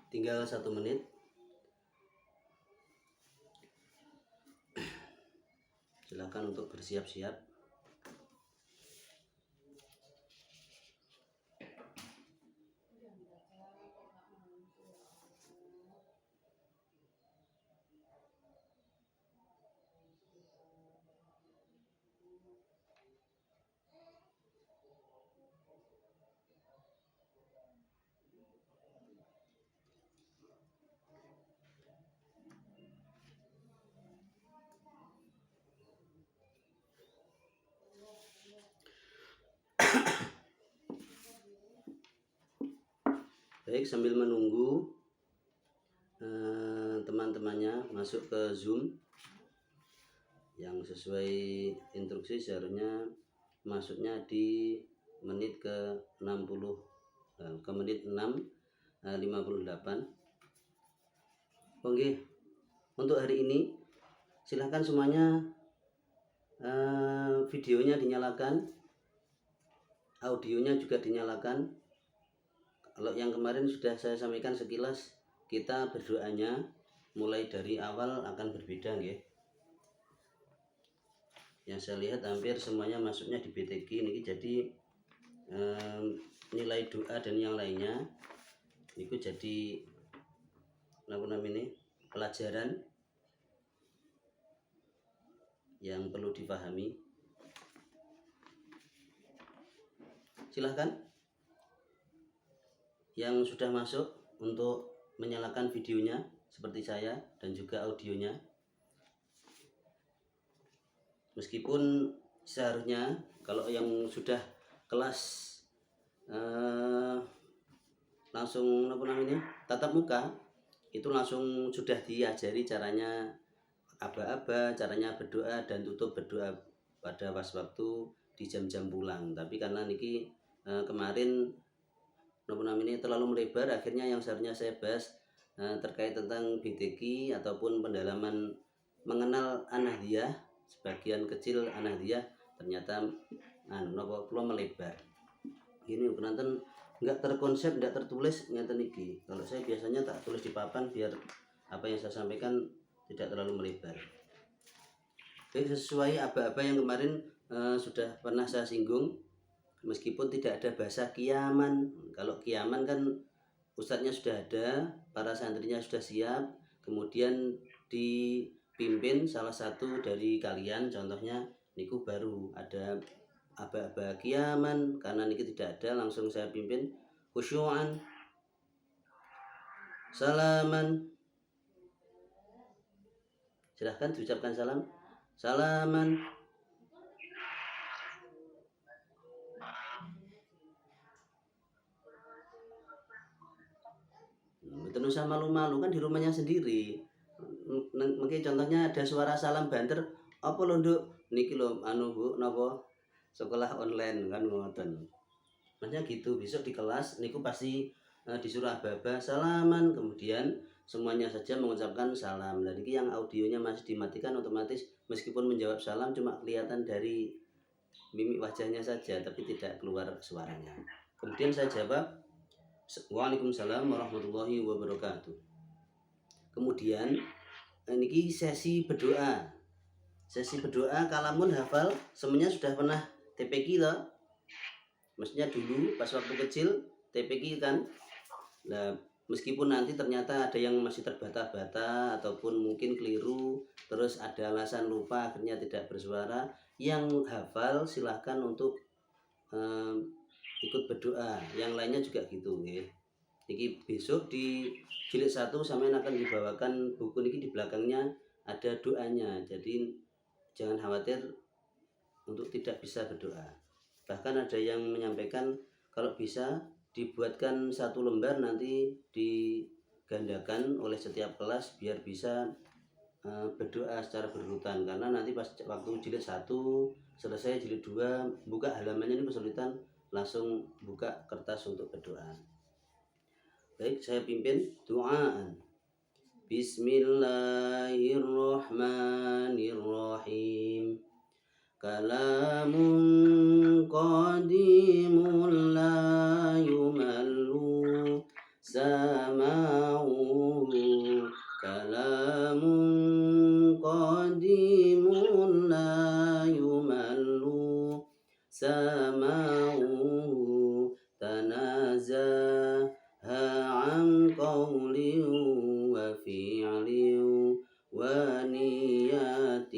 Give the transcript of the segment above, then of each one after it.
tinggal 1 menit. Silakan untuk bersiap-siap. Baik, sambil menunggu teman-temannya masuk ke Zoom, yang sesuai instruksi seharusnya masuknya di menit ke 60 ke menit 6:58. Oke, untuk hari ini silahkan semuanya videonya dinyalakan, audionya juga dinyalakan. Kalau yang kemarin sudah saya sampaikan sekilas, kita berdoanya mulai dari awal akan berbeda, nggih. Yang saya lihat hampir semuanya masuknya di BTG ini, jadi nilai doa dan yang lainnya itu jadi pelajaran yang perlu dipahami. Silahkan yang sudah masuk untuk menyalakan videonya seperti saya dan juga audionya. Meskipun seharusnya kalau yang sudah kelas langsung tatap muka itu langsung sudah diajari caranya aba-aba, caranya berdoa dan tutup berdoa pada waktu di jam-jam pulang. Tapi karena niki kemarin terlalu melebar, akhirnya yang seharusnya saya bahas terkait tentang BTQ ataupun pendalaman mengenal An-Nahdliyah, sebagian kecil An-Nahdliyah ternyata belum melebar. Ini penonton nggak terkonsep, nggak tertulis ngeten iki. Kalau saya biasanya tak tulis di papan biar apa yang saya sampaikan tidak terlalu melebar. Jadi sesuai aba-aba yang kemarin sudah pernah saya singgung, meskipun tidak ada bahasa kiaman. Kalau kiaman kan ustadznya sudah ada, para santrinya sudah siap, kemudian dipimpin salah satu dari kalian, contohnya niku baru ada aba-aba kiaman, karena niki tidak ada, langsung saya pimpin khusyu'an, salaman. Silahkan diucapkan salam. Salaman. Mboten usah malu-malu, kan di rumahnya sendiri. Mungkin contohnya ada suara salam banter, apa lho Nduk? Niki lho Bu, napa? Sekolah online kan ngoten. Maksudnya gitu, besok di kelas niku pasti disuruh aba-aba salaman, kemudian semuanya saja mengucapkan salam. Dan ini yang audionya masih dimatikan, otomatis meskipun menjawab salam cuma kelihatan dari mimik wajahnya saja, tapi tidak keluar suaranya. Kemudian saya jawab, Waalaikumsalam warahmatullahi wabarakatuh. Kemudian ini sesi berdoa. Sesi berdoa kalamun hafal semuanya sudah pernah TPQ loh. Maksudnya dulu pas waktu kecil TPQ kan. Nah, meskipun nanti ternyata ada yang masih terbata-bata ataupun mungkin keliru, terus ada alasan lupa akhirnya tidak bersuara, yang hafal silahkan untuk ikut berdoa. Yang lainnya juga gitu nggih. Iki besok di jilid 1 sampean akan dibawakan buku niki, di belakangnya ada doanya. Jadi jangan khawatir untuk tidak bisa berdoa. Bahkan ada yang menyampaikan kalau bisa dibuatkan 1 lembar, nanti digandakan oleh setiap kelas biar bisa berdoa secara berurutan, karena nanti pas waktu jilid 1 selesai, jilid 2 buka halamannya ini kesulitan, langsung buka kertas untuk berdoa. Baik, saya pimpin doaan. Bismillahirrahmanirrahim. Kalamun qadimun la yumallu sama'u عن قول وفعل ونيات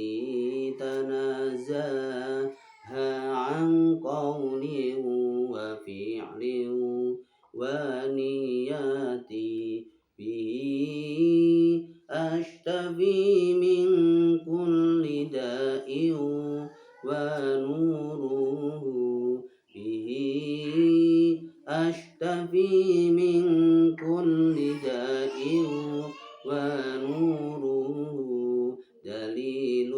تنزه عن قول وفعل ونيات به أشتفي من كل داء ونوره به أشتفي من كل داء ونوره دليل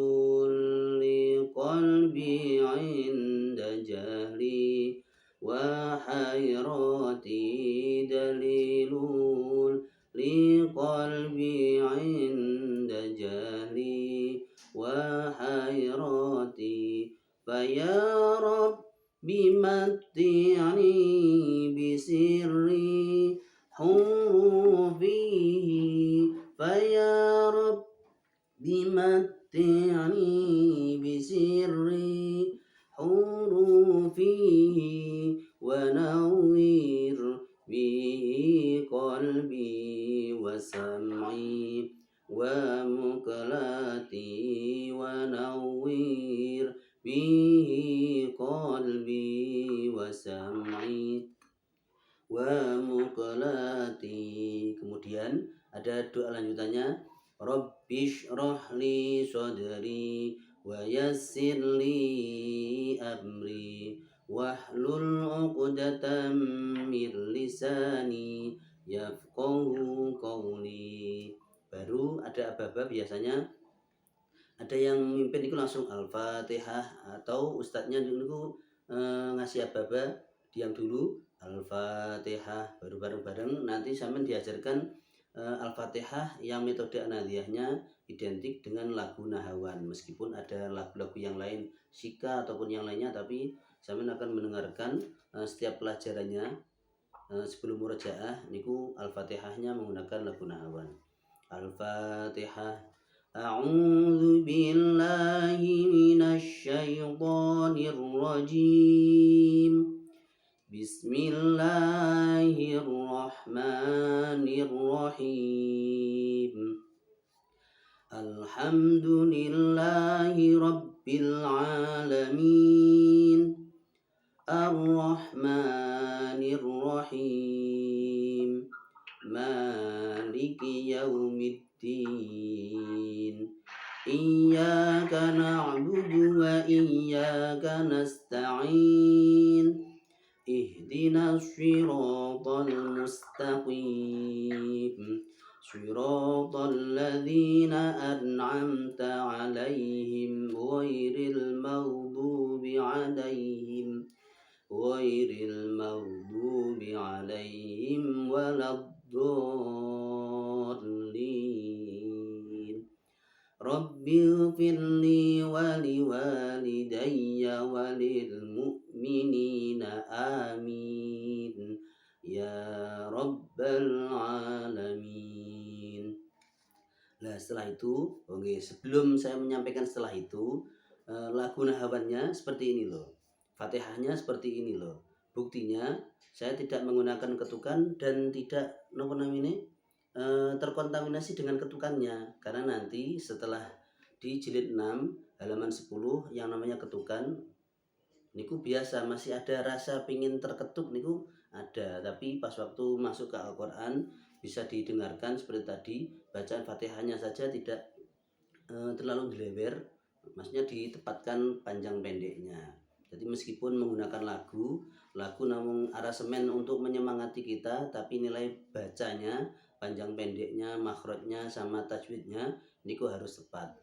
لقلبي عند جهلي وحيرتي دليل لقلبي عند جهلي وحيرتي فيا رب بمتعني بسر حروفه فيا رب بمتعني بسر حروفه ونوّر به قلبي وسمعي ومقلتي ونوّر به قلبي وسمعي ومقلati. Kemudian ada doa lanjutannya, Rabbish rohli sodri wa yassir li amri wahlul uqdatam min lisani yafqahu qawli. Baru ada aba-aba, biasanya ada yang mimpin itu langsung Al-Fatihah, atau ustadznya dulu ngasih aba-aba, diam dulu Al-Fatihah, baru bareng-bareng nanti sampean diajarkan Al-Fatihah yang metode anadiyahnya identik dengan lagu Nahawan, meskipun ada lagu-lagu yang lain Sika ataupun yang lainnya, tapi sampean akan mendengarkan setiap pelajarannya sebelum murojaah niku Al-Fatihahnya menggunakan lagu Nahawan. Al-Fatihah. A'udzu billahi minasy syaithanir rajim. Bismillahirrahmanirrahim. Alhamdulillahi rabbil alamin. Ar-Rahmanir Rahim. Maliki yaumiddin. Iyyaka na'budu wa iyyaka nasta'in. Ihdinas siratal mustaqim. Siratal ladzina an'amta 'alaihim ghairil maghdubi 'alaihim waladdallin. Rabbighfirli wa liwalidayya wa lil mu'minina amin ya rabbal alamin. Nah, setelah itu, oke, sebelum saya menyampaikan setelah itu, lagu Nahawannya seperti ini loh. Fatihahnya seperti ini loh. Buktinya saya tidak menggunakan ketukan dan tidak terkontaminasi dengan ketukannya, karena nanti setelah di jilid 6 halaman 10 yang namanya ketukan niku biasa masih ada rasa pingin terketuk niku ada, tapi pas waktu masuk ke Al-Quran bisa didengarkan seperti tadi, bacaan Fatihahnya saja tidak terlalu dilewer, maksudnya ditepatkan panjang pendeknya. Jadi meskipun menggunakan lagu namun arasemen untuk menyemangati kita, tapi nilai bacanya, panjang pendeknya, makhrajnya sama tajwidnya niku harus tepat.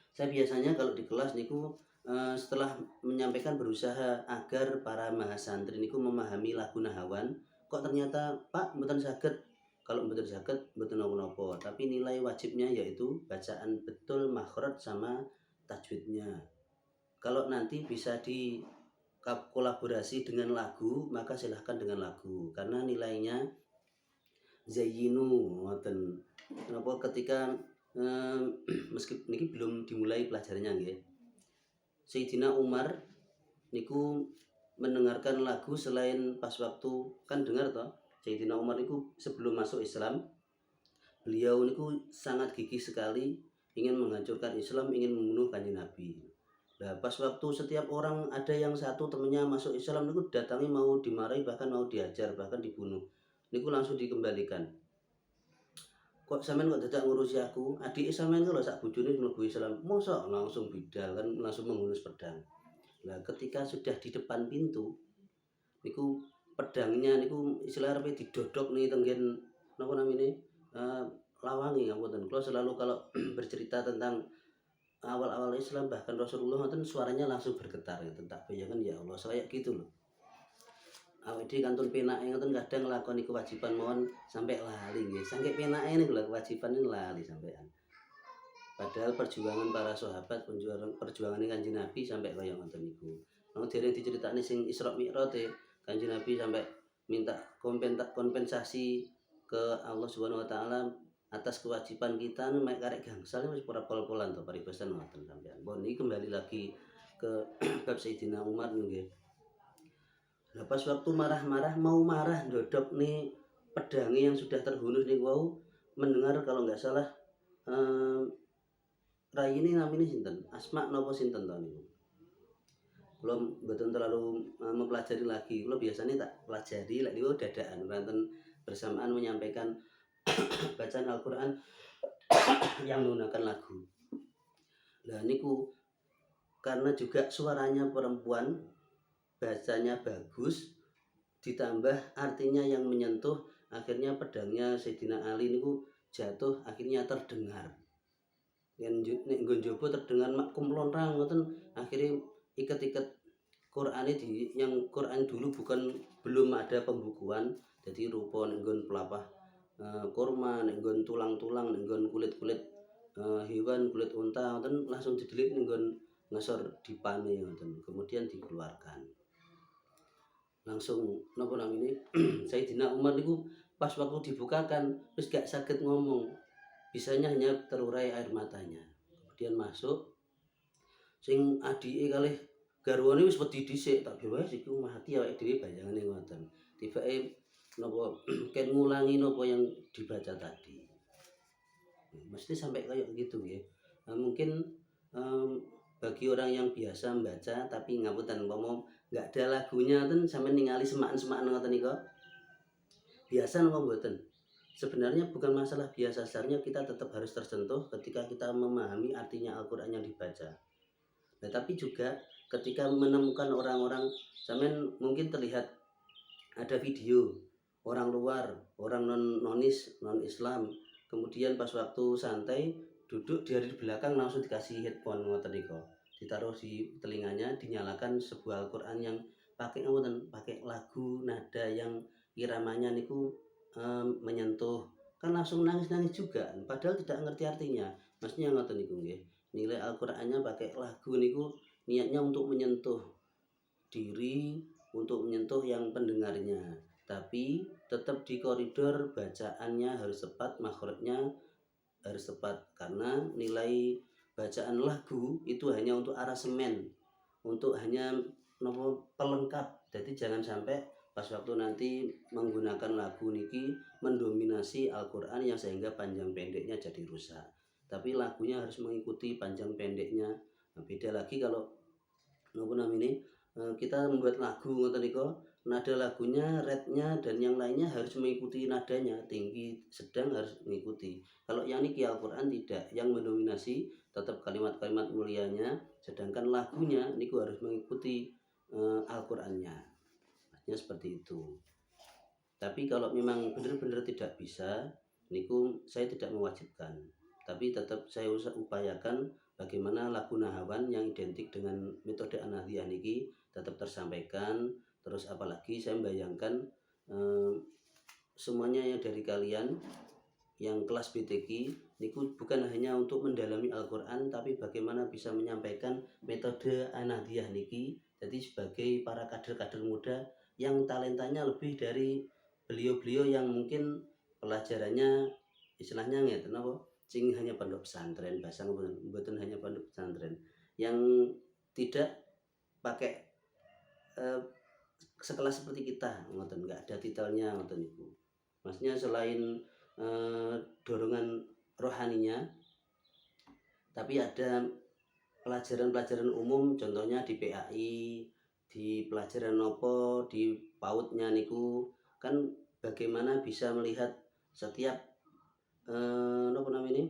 Saya biasanya kalau di kelas niku setelah menyampaikan berusaha agar para mahasantri niku memahami lagu Nahawan, kok ternyata Pak mboten saged. Kalau mboten saged mboten napa-napa, tapi nilai wajibnya yaitu bacaan betul makhraj sama tajwidnya. Kalau nanti bisa di kolaborasi dengan lagu, maka silahkan dengan lagu, karena nilainya zayyinu ngoten. Kenapa ketika meskipun niki belum dimulai pelajarannya nggih. Sayyidina Umar niku mendengarkan lagu selain pas waktu, kan dengar toh, Sayyidina Umar niku sebelum masuk Islam, beliau niku sangat gigih sekali ingin menghancurkan Islam, ingin membunuh Kanjeng Nabi. Nah, pas waktu setiap orang ada yang satu temennya masuk Islam niku datangi mau dimarahi, bahkan mau diajar, bahkan dibunuh. Niku langsung dikembalikan. Kok sampean kok dadak ngurusi aku? Adik sampean kalau sak bojone mlebu Islam. Mosok langsung bidal kan, langsung menghunus pedang. Nah, ketika sudah di depan pintu niku pedangnya niku istilah arepe didodok nih tenggen napa namine lawangi ngapunten. Kula selalu kalau bercerita tentang awal-awal Islam bahkan Rasulullah ngoten suaranya langsung bergetar ngoten, tak bayangkan ya Allah saya gitu loh. Awake dhewe kantun penake ngoten kadang nglakoni kewajiban mawon sampai lali nggih. Saking penake niku lho kewajiban lali sampean. Padahal perjuangan para sahabat, perjuangan Kanjeng Nabi sampai kaya ngoten niku. Nang dereng diceritakne sing Isra Mi'raj Kanjeng Nabi sampai minta kompensasi ke Allah Subhanahu wa taala atas kewajiban kita mek karek gangsal wis ora pol-polan to paribasan ngoten sampean. Bon iki kembali lagi ke bab Sayyidina Umar nggih. Nah, pas waktu marah-marah mau marah ndodok nih pedangnya yang sudah terhunus nih wau mendengar kalau nggak salah rai ini namanya sinten Asma nopo sinten to niku. Kula mboten terlalu mempelajari lagi. Kula biasanya tak pelajari lek niku dadaan wonten bersamaan menyampaikan bacaan Al-Qur'an yang menggunakan lagu. Lah niku karena juga suaranya perempuan, bacanya bagus, ditambah artinya yang menyentuh, akhirnya pedangnya Sayyidina Ali niku jatuh akhirnya terdengar. Yen nek nggon jaba terdengar mak kumlonrang ngoten, akhirnya iket-iket Quran di yang Quran dulu belum ada pembukuan, jadi rupa nek nggon pelapah kurma, nek nggon tulang-tulang, nek nggon kulit-kulit hewan, kulit unta ngoten langsung didelik nek nggon ngesor dipane ngoten, kemudian dikeluarkan. Langsung napa namine Sayyidina Umar niku pas waktu dibukakan wis gak saged ngomong, bisanya hanya terurai air matanya. Kemudian masuk sing adike kalih garwane wis wedi dhisik, tak wis iki mati awake dhewe bayangane ngoten. Tibake napa ken ngulangi napa yang dibaca tadi. Mesti sampai kayak gitu nggih. Nah, mungkin bagi orang yang biasa membaca tapi ngapunten umpama nggak ada lagunya ten sampean ningali semakan-semakan ngoten nika. Biasa napa mboten? Sebenarnya bukan masalah biasa, sebenarnya kita tetap harus tersentuh ketika kita memahami artinya Al-Qur'an yang dibaca. Nah, tapi juga ketika menemukan orang-orang sampean mungkin terlihat ada video orang luar, orang non-nonis, non-Islam, kemudian pas waktu santai duduk di belakang langsung dikasih headphone ngoten niku. Ditaruh di telinganya, dinyalakan sebuah Al-Qur'an yang pakai ngoten, pakai lagu nada yang iramanya niku menyentuh. Kan langsung nangis-nangis juga, padahal tidak ngerti artinya. Maksudnya ngoten niku nggih. Nilai Al-Qur'annya pakai lagu niku niatnya untuk menyentuh diri, untuk menyentuh yang pendengarnya. Tapi tetap di koridor bacaannya harus tepat, makhrajnya harus tepat karena nilai bacaan lagu itu hanya untuk aransemen, untuk hanya pelengkap. Jadi jangan sampai pas waktu nanti menggunakan lagu niki mendominasi Al-Qur'an yang sehingga panjang pendeknya jadi rusak. Tapi lagunya harus mengikuti panjang pendeknya. Nah, beda lagi kalau kita membuat lagu ngoten niku, nada lagunya, rednya dan yang lainnya harus mengikuti nadanya, tinggi, sedang harus mengikuti. Kalau yang niki Al-Qur'an tidak, yang mendominasi tetap kalimat-kalimat mulianya, sedangkan lagunya niku harus mengikuti Al-Qur'annya. Maksudnya seperti itu. Tapi kalau memang benar-benar tidak bisa, niku saya tidak mewajibkan. Tapi tetap saya upayakan bagaimana lagu Nahawan yang identik dengan metode An-Nahdhiyah niki tetap tersampaikan. Terus apalagi saya membayangkan semuanya yang dari kalian yang kelas BTQ niku bukan hanya untuk mendalami Al-Qur'an, tapi bagaimana bisa menyampaikan metode An-Nahdhiyah niki. Jadi sebagai para kader-kader muda yang talentanya lebih dari beliau-beliau yang mungkin pelajarannya istilahnya ngeten apa sing hanya pondok pesantren, bahasa mboten hanya pondok pesantren yang tidak pakai sekelas seperti kita ngoten, enggak ada titelnya ngoten niku. Maksudnya selain dorongan rohaninya, tapi ada pelajaran-pelajaran umum, contohnya di PAI, di pelajaran nopo, di PAUD-nya niku kan bagaimana bisa melihat setiap nopo namanya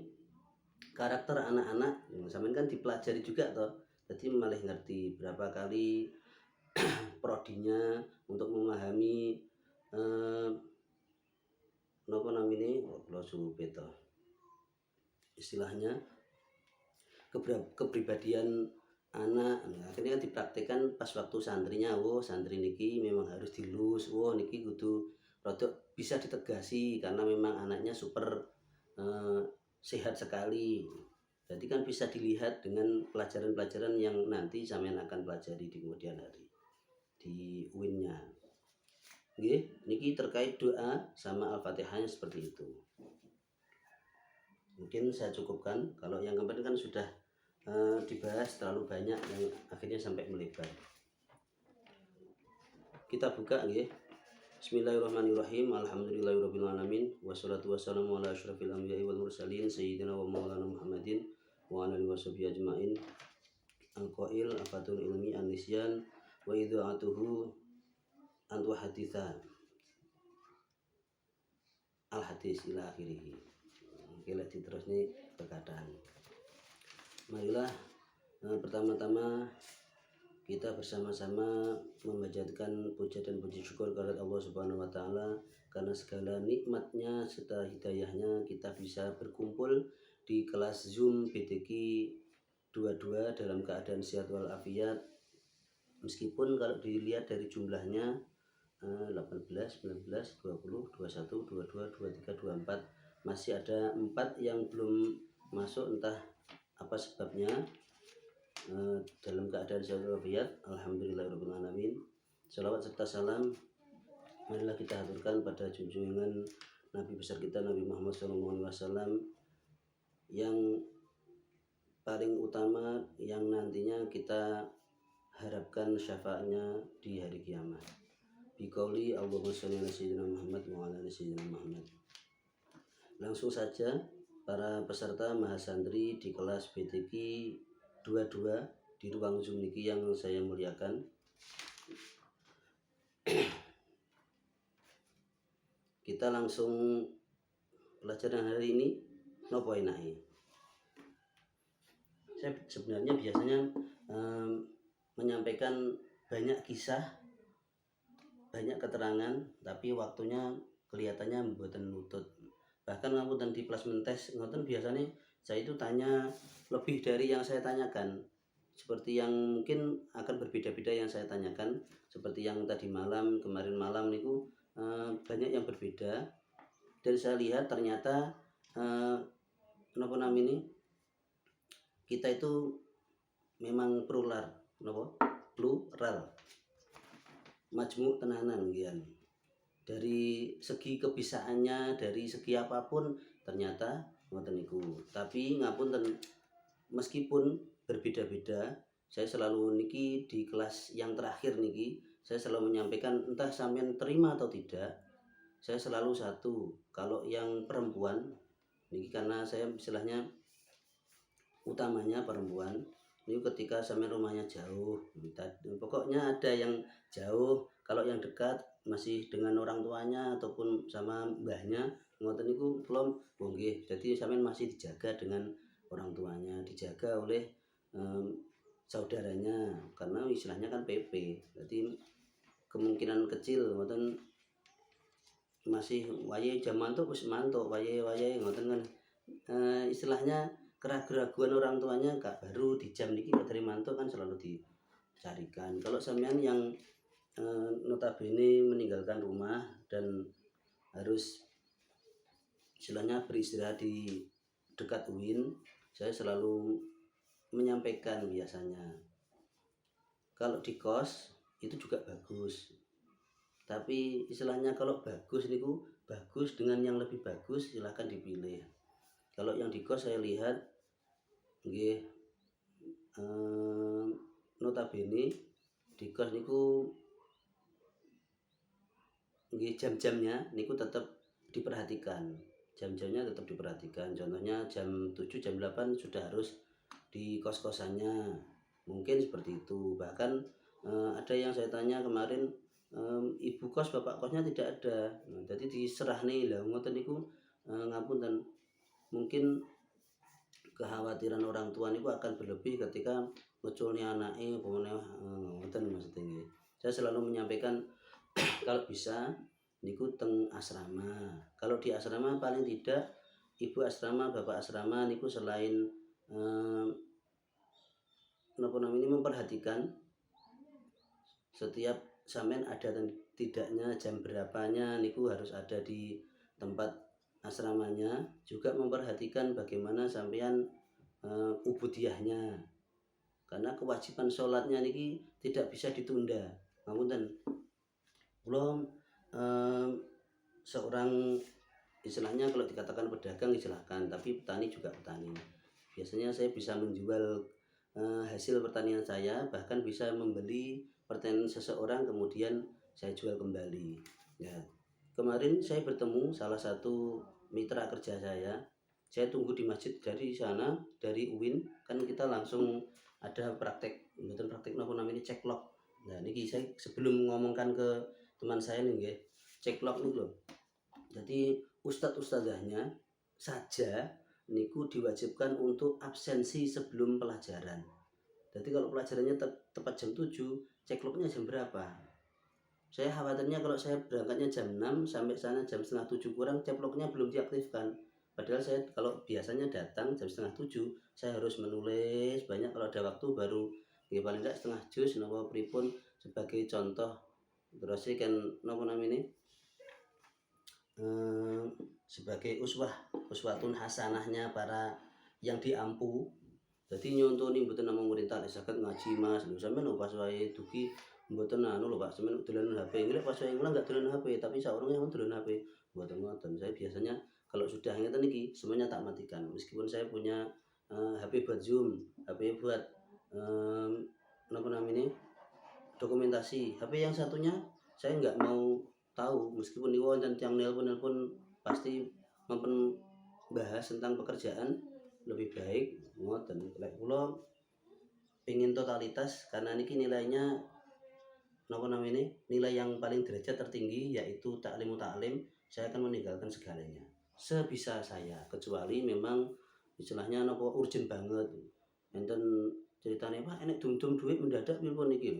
karakter anak-anak. Sampean kan dipelajari juga toh. Jadi malah ngerti berapa kali prodinya untuk memahami nopo namanya kula suwe to. Istilahnya kepribadian anak. Nah, akhirnya kan dipraktekkan pas waktu santrinya. Oh, santri niki memang harus dilus. Oh, niki kudu rada bisa ditegasi karena memang anaknya super sehat sekali. Jadi kan bisa dilihat dengan pelajaran-pelajaran yang nanti sampean akan pelajari di kemudian hari di UIN-nya. Nggih, niki terkait doa sama Al-Fatihahnya seperti itu. Mungkin saya cukupkan. Kalau yang kemarin kan sudah dibahas terlalu banyak yang akhirnya sampai melebar. Kita buka nggih. Bismillahirrahmanirrahim. Alhamdulillahirabbil alamin. Wassalatu wassalamu ala asyrofil anbiya'i wal mursalin sayyidina wa maulana Muhammadin wa ala alihi washabihi ajmain. Al-qail afatul ilmi an-nisyan wa idha'atuhu antu haditha. Al-hadis ila akhirih. Oke, terus nih perkataan. Marilah pertama-tama kita bersama-sama memanjatkan puja dan puji syukur kepada Allah Subhanahu wa taala karena segala nikmatnya serta hidayahnya kita bisa berkumpul di kelas Zoom BTQ 22 dalam keadaan sehat walafiat. Meskipun kalau dilihat dari jumlahnya 18, 19, 20, 21, 22, 23, 24 masih ada 4 yang belum masuk, entah apa sebabnya. Dalam keadaan sehat walafiat, alhamdulillahirabbil alamin. Salawat serta salam marilah kita haturkan pada junjungan Nabi besar kita Nabi Muhammad SAW yang paling utama, yang nantinya kita harapkan syafaatnya di hari kiamat. Biqauli Allahumma sholli ala sayyidina Muhammad wa ala ali sayyidina Muhammad. Langsung saja para peserta mahasantri di kelas BTQ 22 di ruang Zoom niki yang saya muliakan. Kita langsung pelajaran hari ini nopo enake. Saya sebenarnya biasanya menyampaikan banyak kisah, banyak keterangan, tapi waktunya kelihatannya mboten nutut. Bahkan ngapunten di plasmen tes ngoten biasanya saya itu tanya lebih dari yang saya tanyakan. Seperti yang mungkin akan berbeda-beda yang saya tanyakan, seperti yang tadi malam, kemarin malam niku banyak yang berbeda. Dan saya lihat ternyata napa namanya kita itu memang plural, majmuk tenanan gian. Dari segi kebisaannya, dari segi apapun ternyata ngoten niku. Tapi ngapunten, meskipun berbeda-beda, saya selalu niki di kelas yang terakhir niki saya selalu menyampaikan, entah sampean terima atau tidak, saya selalu satu. Kalau yang perempuan niki karena saya istilahnya utamanya perempuan, ini ketika sampean rumahnya jauh, pokoknya ada yang jauh, kalau yang dekat masih dengan orang tuanya ataupun sama mbahnya ngoten niku belum nggih. Jadi sampean masih dijaga dengan orang tuanya, dijaga oleh saudaranya, karena istilahnya kan PP. Jadi kemungkinan kecil ngoten masih wayahe jam mantuk wis mantuk, wayahe ngoten kan. Istilahnya keraguan orang tuanya kak baru di jam niki dari mantuk kan selalu dicarikan. Kalau sampean yang notabene meninggalkan rumah dan harus istilahnya beristirahat di dekat UIN, saya selalu menyampaikan biasanya kalau di kos itu juga bagus, tapi istilahnya kalau bagus niku bagus dengan yang lebih bagus silahkan dipilih. Kalau yang di kos saya lihat nggih notabene di kos niku nggih jam-jamnya niku tetap diperhatikan. Jam-jamnya tetap diperhatikan. Contohnya jam 7 jam 8 sudah harus di kos-kosannya. Mungkin seperti itu. Bahkan ada yang saya tanya kemarin, ibu kos bapak kosnya tidak ada. Nah, jadi diserah nih lah ngoten niku, ngapunten. Mungkin kekhawatiran orang tua niku akan berlebih ketika ngeculne anake apa meneh, ngoten maksudnya nggih. Saya selalu menyampaikan kalau bisa niku teng asrama. Kalau di asrama paling tidak ibu asrama, bapak asrama niku selain napa namanya memperhatikan setiap sampean ada dan tidaknya jam berapanya niku harus ada di tempat asramanya, juga memperhatikan bagaimana sampean ubudiyahnya. Karena kewajiban sholatnya niki tidak bisa ditunda. Ngapunten. Belum seorang istilahnya kalau dikatakan pedagang silahkan, tapi petani juga petani. Biasanya saya bisa menjual hasil pertanian saya, bahkan bisa membeli pertanian seseorang kemudian saya jual kembali. Ya, kemarin saya bertemu salah satu mitra kerja saya tunggu di masjid dari sana, dari UIN kan kita langsung ada praktek, betul praktek apa namanya ceklok. Nah ini saya sebelum ngomongkan ke teman saya nih, ceklok nih loh. Jadi ustadz ustadzahnya saja niku diwajibkan untuk absensi sebelum pelajaran. Jadi kalau pelajarannya tepat jam 7, cekloknya jam berapa? Saya khawatirnya kalau saya berangkatnya jam 6 sampai sana jam setengah 7 kurang, cekloknya belum diaktifkan. Padahal saya kalau biasanya datang jam setengah 7, saya harus menulis banyak, kalau ada waktu baru ya paling tidak setengah juz napa pripun sebagai contoh. Terus kan napa namanya sebagai uswatun hasanahnya para yang diampu. Jadi nyontoni mboten namung merintah nek saged ngaji Mas, lho sampean pas wae dugi mboten anu lho Pak, sampean dolan HP. Nggih pas wae mulang enggak dolan HP, tapi saurunge yang dolan HP. Mboten ngoten. Saya biasanya kalau sudah ngeten iki semuanya tak matikan. Meskipun saya punya HP buat Zoom, HP buat apa namanya dokumentasi. HP yang satunya saya nggak mau tahu, meskipun niku wonten yang nelpon pasti membahas tentang pekerjaan, lebih baik ngoten. Lek kula ingin totalitas karena niki nilainya napa namanya nilai yang paling derajat tertinggi yaitu taklimu taklim, saya akan meninggalkan segalanya sebisa saya, kecuali memang istilahnya napa urgent banget. Enten ceritanya Pak enek dum-dum duit mendadak pripun niki,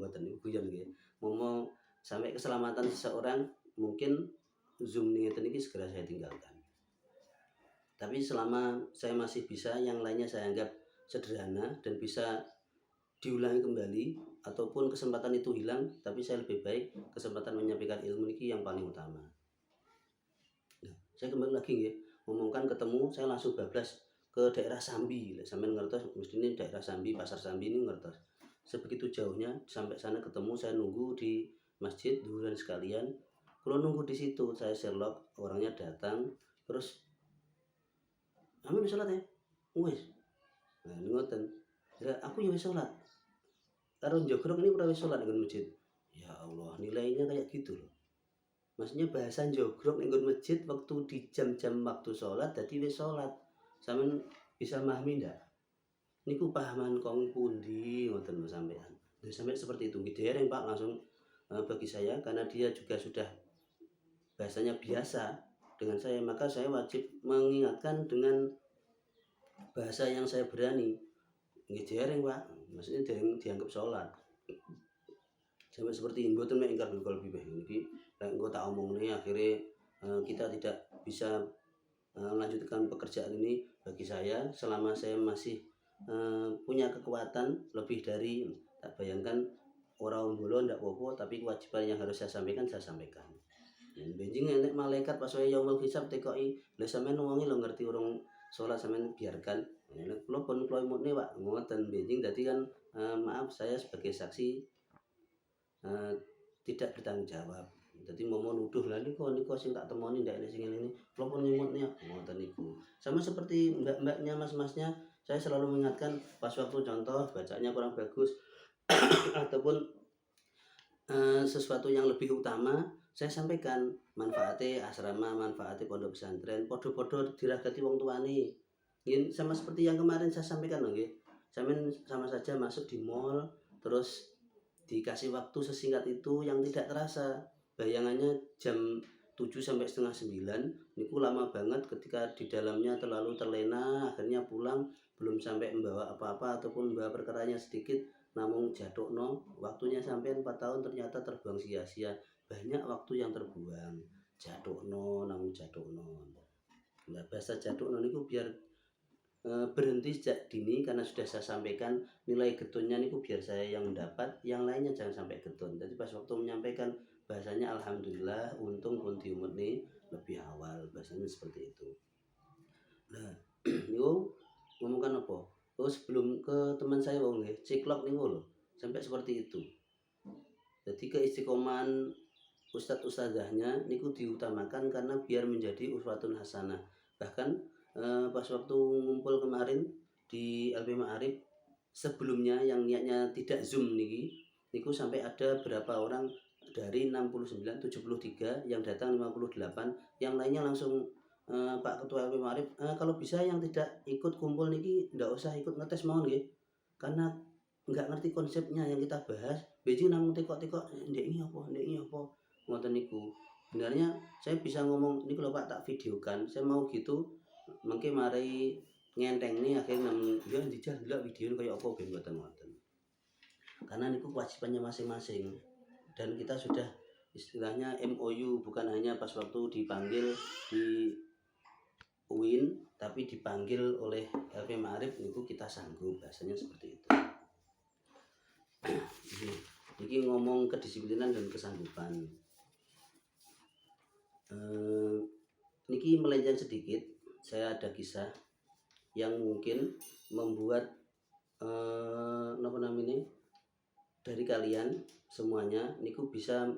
mboten niku guyon nggih. Ngomong sampai keselamatan seseorang mungkin Zoom ngeten iki segera saya tinggalkan. Tapi selama saya masih bisa yang lainnya saya anggap sederhana dan bisa diulangi kembali, ataupun kesempatan itu hilang tapi saya lebih baik kesempatan menyampaikan ilmu ini yang paling utama. Nah, saya kembali lagi ya, ngomongkan ketemu saya langsung bablas ke daerah Sambi. Sampeyan ngertos mesti ini daerah Sambi, pasar Sambi ini ngertos. Sebegitu jauhnya sampai sana ketemu, saya nunggu di masjid duhuran sekalian. Kalau nunggu di situ saya Sherlock, orangnya datang terus amin sholat ya wes. Nah ngoten ya, aku ya sholat karo jogrok ini udah sholat dengan masjid. Ya Allah, nilainya kayak gitu loh. Maksudnya bahasa jogrok dengan masjid waktu di jam-jam waktu sholat, jadi wis sholat. Sampeyan bisa memahami ndak? Niku pahaman kong pundi ngoten lho sampean. Sampai seperti itu dereng Pak langsung bagi saya, karena dia juga sudah bahasanya biasa dengan saya, maka saya wajib mengingatkan dengan bahasa yang saya berani. Nggih dereng Pak, maksudnya dereng dianggap sholat. Sampai seperti ini mboten mek ingkar bil qalbi niki lek engko tak omongne akhirnya kita tidak bisa melanjutkan pekerjaan ini. Bagi saya selama saya masih punya kekuatan lebih dari, tak bayangkan orang bolo ndak apa-apa, tapi kewajiban yang harus saya sampaikan. Benjing nek malaikat pas saya yaumul hisab tekoki, lha sampean wonge lho ngerti urung salat sampean biarkan. Nek kula pun kula imutne Pak, ngoten benjing dadi kan maaf saya sebagai saksi tidak bertanggung jawab. Jadi mau nuduh lah niku sing tak temoni ndak enek sing ngene, kula pun nyimutne ngoten niku. Sama seperti mbak-mbaknya, mas-masnya, saya selalu mengingatkan pas waktu contoh bacanya kurang bagus ataupun sesuatu yang lebih utama, saya sampaikan manfaatnya asrama, manfaatnya pondok pesantren, podo-podo diragati wong tuane. Nggih, sama seperti yang kemarin saya sampaikan lho nggih. Sampeyan sama saja masuk di mall, terus dikasih waktu sesingkat itu yang tidak terasa. Bayangannya jam 7 sampai setengah 9, niku lama banget ketika di dalamnya terlalu terlena, akhirnya pulang belum sampai membawa apa-apa ataupun membawa perkaranya sedikit, namun jadukno, waktunya sampai 4 tahun ternyata terbuang sia-sia. Banyak waktu yang terbuang. Jadukno, namun jadukno. Nah, bahasa jadukno niku biar berhenti sejak dini karena sudah saya sampaikan nilai getunnya niku biar saya yang mendapat, yang lainnya jangan sampai getun. Jadi pas waktu menyampaikan bahasanya alhamdulillah untung pun diumurni lebih awal, bahasanya seperti itu. Nah, niku ngomongkan apa? Oh, sebelum ke teman saya wong nggih, ciklok niku lho, sampai seperti itu. Jadi keistiqomahan ustadz ustadzahnya niku diutamakan karena biar menjadi uswatun hasanah. Bahkan pas waktu ngumpul kemarin di LP Ma'arif sebelumnya yang niatnya tidak zoom niku sampai ada berapa orang dari 69 73 yang datang 58, yang lainnya langsung Pak Ketua LP Ma'arif, kalau bisa yang tidak ikut kumpul niki ndak usah ikut ngetes mohon nggih, karena nggak ngerti konsepnya yang kita bahas. Beji nang tekok-tekok ndek ini apa ngoten niku. Sebenarnya saya bisa ngomong niku lho Pak, tak videokan. Saya mau gitu mengke mari ngenteng nih akhirnya ya dijal delok video kayak apa ben mboten ngoten. Karena niku kewajibannya masing-masing dan kita sudah istilahnya MOU, bukan hanya pas waktu dipanggil di UIN tapi dipanggil oleh LP Ma'arif niku kita sanggup, bahasanya seperti itu. Ini ngomong kedisiplinan dan kesanggupan. Niki melenceng sedikit, saya ada kisah yang mungkin membuat apa namanya dari kalian semuanya niku bisa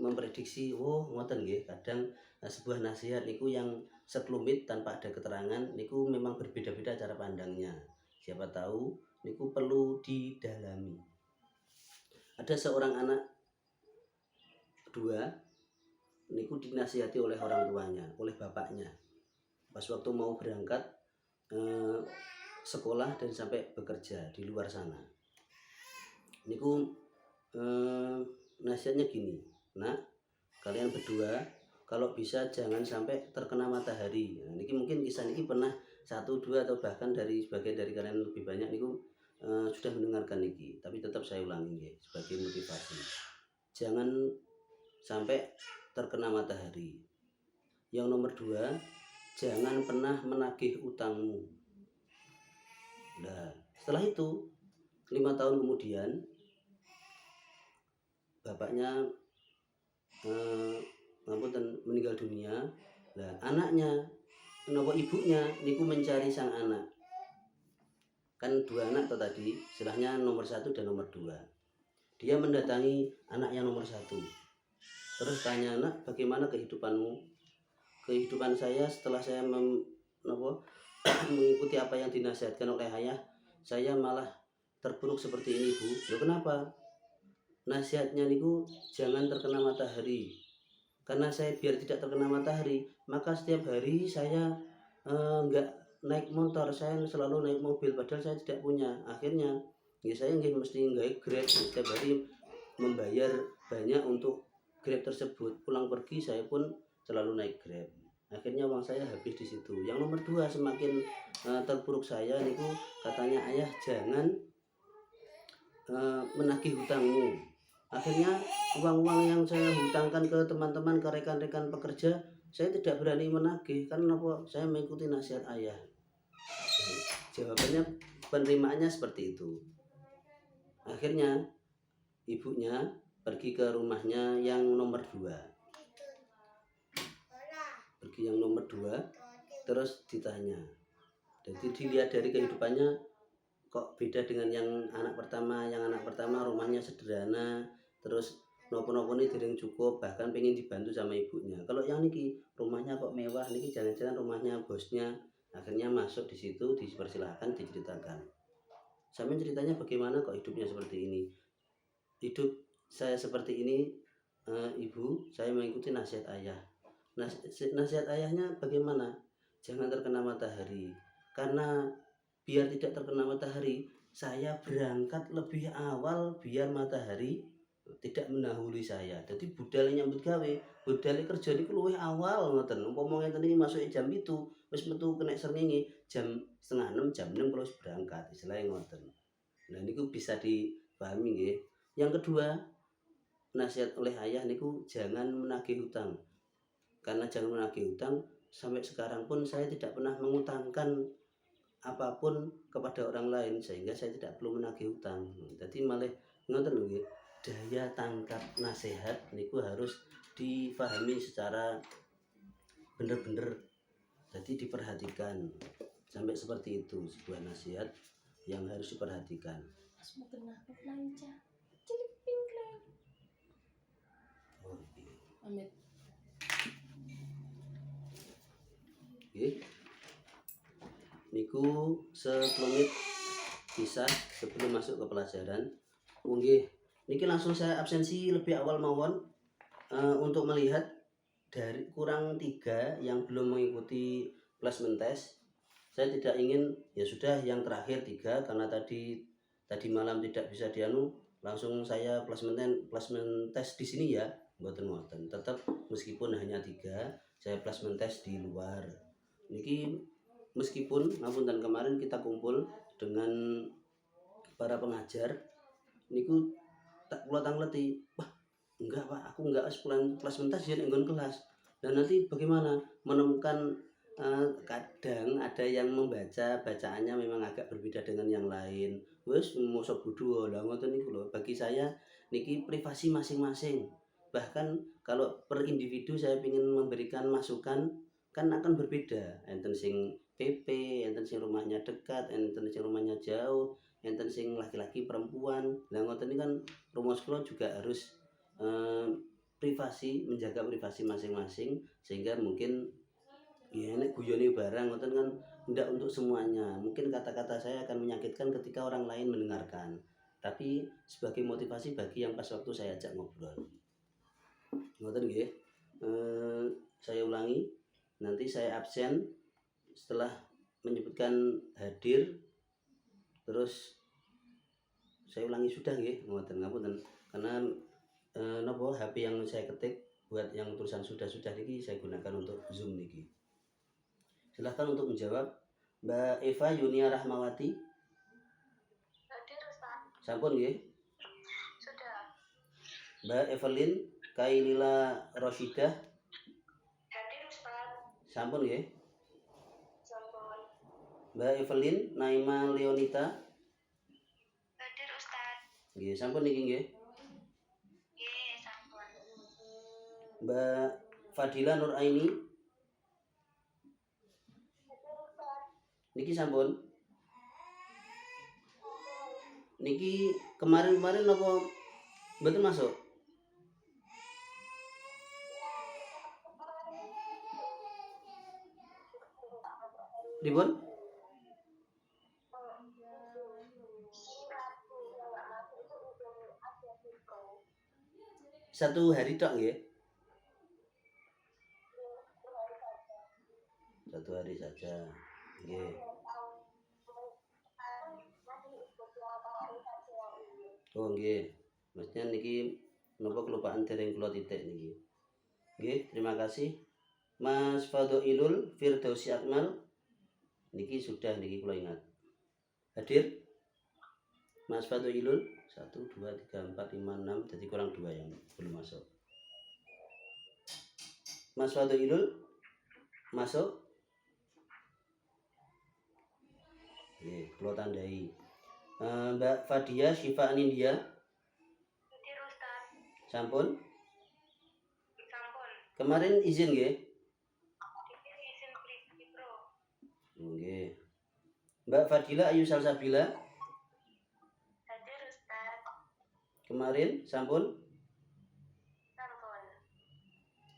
memprediksi, oh ngoten nggih, kadang sebuah nasihat niku yang sekelumit tanpa ada keterangan niku memang berbeda-beda cara pandangnya. Siapa tahu niku perlu didalami. Ada seorang anak dua niku dinasihati oleh orang tuanya, oleh bapaknya. Pas waktu mau berangkat sekolah dan sampai bekerja di luar sana. Niku nasihatnya gini, nak, kalian berdua kalau bisa jangan sampai terkena matahari. Nah, niki mungkin kisah niki pernah 1, 2 atau bahkan dari sebagian dari kalian lebih banyak niku sudah mendengarkan niki, tapi tetap saya ulangi ya, sebagai motivasi. Jangan sampai terkena matahari. Yang nomor 2, jangan pernah menagih utangmu. Nah, setelah itu 5 tahun kemudian bapaknya meninggal dunia. Nah, anaknya kenapa ibunya niku mencari sang anak. Kan 2 anak tadi, istilahnya nomor 1 dan nomor 2. Dia mendatangi anak yang nomor 1. Terus tanya, "Nak, bagaimana kehidupanmu?" "Kehidupan saya setelah saya mengikuti apa yang dinasihatkan oleh ayah, saya malah terpuruk seperti ini, Bu." "Loh, kenapa?" "Nasihatnya niku jangan terkena matahari. Karena saya biar tidak terkena matahari, maka setiap hari saya enggak naik motor, saya selalu naik mobil padahal saya tidak punya. Akhirnya ya saya mesti nggak Grab, setiap hari membayar banyak untuk Grab tersebut. Pulang pergi saya pun selalu naik Grab. Akhirnya uang saya habis di situ." Yang nomor 2 semakin terpuruk saya niku, katanya, "Ayah, jangan menagih hutangmu." Akhirnya uang-uang yang saya hutangkan ke teman-teman, ke rekan-rekan pekerja, saya tidak berani menagih karena apa? Saya mengikuti nasihat ayah. Jawabannya, penerimaannya seperti itu. Akhirnya ibunya pergi ke rumahnya yang nomor 2. Pergi yang nomor 2, terus ditanya. Jadi dilihat dari kehidupannya kok beda dengan yang anak pertama. Yang anak pertama rumahnya sederhana, terus nopo-nopo ini dereng cukup, bahkan pengen dibantu sama ibunya. Kalau yang niki rumahnya kok mewah, niki jangan-jangan rumahnya bosnya. Akhirnya masuk di situ, dipersilahkan, diceritakan. Sampai ceritanya bagaimana kok hidupnya seperti ini. Hidup saya seperti ini Ibu, saya mengikuti nasihat ayah. Nasihat ayahnya bagaimana? Jangan terkena matahari. Karena biar tidak terkena matahari, saya berangkat lebih awal biar matahari tidak mendahului saya. Jadi budal nyambut gawe, budal kerja niku luwih awal ngoten. Umpama ngeten iki masuk jam itu, wis metu kena srengenge jam setengah 6, jam 6 kalau berangkat. Istilahnya ngoten. Nah niku bisa dipahami nggih. Yang kedua, nasihat oleh ayah niku jangan menagih hutang. Karena jangan menagih hutang, sampai sekarang pun saya tidak pernah mengutangkan apapun kepada orang lain sehingga saya tidak perlu menagih hutang. Jadi malah ngoten lho nggih. Daya tangkap nasihat niku harus difahami secara bener-bener. Jadi diperhatikan. Sampai seperti itu sebuah nasihat yang harus diperhatikan. Amit. Nggih. Niku sekelumit kisah sebelum masuk ke pelajaran. Nggih, niki langsung saya absensi lebih awal mawon untuk melihat dari kurang 3 yang belum mengikuti placement test. Saya tidak ingin ya sudah yang terakhir 3 karena tadi malam tidak bisa dianu, langsung saya placement test di sini ya, mboten. Tetap meskipun hanya 3, saya placement test di luar. Niki meskipun ngapunten kemarin kita kumpul dengan para pengajar niku tak kula tangleti, wah enggak Pak, aku enggak placement test yen nggon kelas. Dan nanti bagaimana menemukan kadang ada yang membaca bacaannya memang agak berbeda dengan yang lain. Wes mosok bodho lah ngoten niku lho. Bagi saya niki privasi masing-masing. Bahkan kalau per individu saya ingin memberikan masukan kan akan berbeda. Enten sing PP, enten sing rumahnya dekat, enten sing rumahnya jauh, enten sing laki-laki perempuan. Lah ngoten ini kan rumus kula juga harus privasi, menjaga privasi masing-masing sehingga mungkin ya nek guyone barang ngoten kan tidak untuk semuanya. Mungkin kata-kata saya akan menyakitkan ketika orang lain mendengarkan. Tapi sebagai motivasi bagi yang pas waktu saya ajak ngobrol. Ngoten nggih. Saya ulangi, nanti saya absen setelah menyebutkan hadir, terus saya ulangi sudah nggih, ngoten ngapunten. Karena nopo HP yang saya ketik buat yang tulisan sudah niki saya gunakan untuk Zoom niki. Silahkan untuk menjawab. Mbak Eva Yunia Rahmawati. Hadir Ustaz. Sampun nggih? Sudah. Mbak Evelyn Kailila Rosyidah. Hadir Ustaz. Sampun nggih? Sampun. Mbak Evelyn Naima Leonita. Hadir Ustaz. Nggih, sampun niki nggih? Nggih, sampun. Mbak Fadila Nur Aini. Niki sampun. Niki kemarin apa betul masuk? Ribon? Satu hari tok nggih? Satu hari saja. Nggih. Oh nggih. Maksudnya niki napa kelupaan dereng kula titik niki. Nggih, terima kasih. Mas Fadhoilul Firdausi Akmal. Niki sudah niki kula ingat. Hadir? Mas Fadhoilul 1 2 3 4 5 6 jadi kurang 2 yang belum masuk. Mas Fadhoilul masuk? Nggih, kula tandai. Mbak Fadia Syifa Anindia. Hadir Ustaz. Sampun? Sampun. Kemarin izin nggih? Izin Pro. Nggih. Mbak Fadila Ayu Salsabila. Hadir Ustaz. Kemarin sampun? Sampun.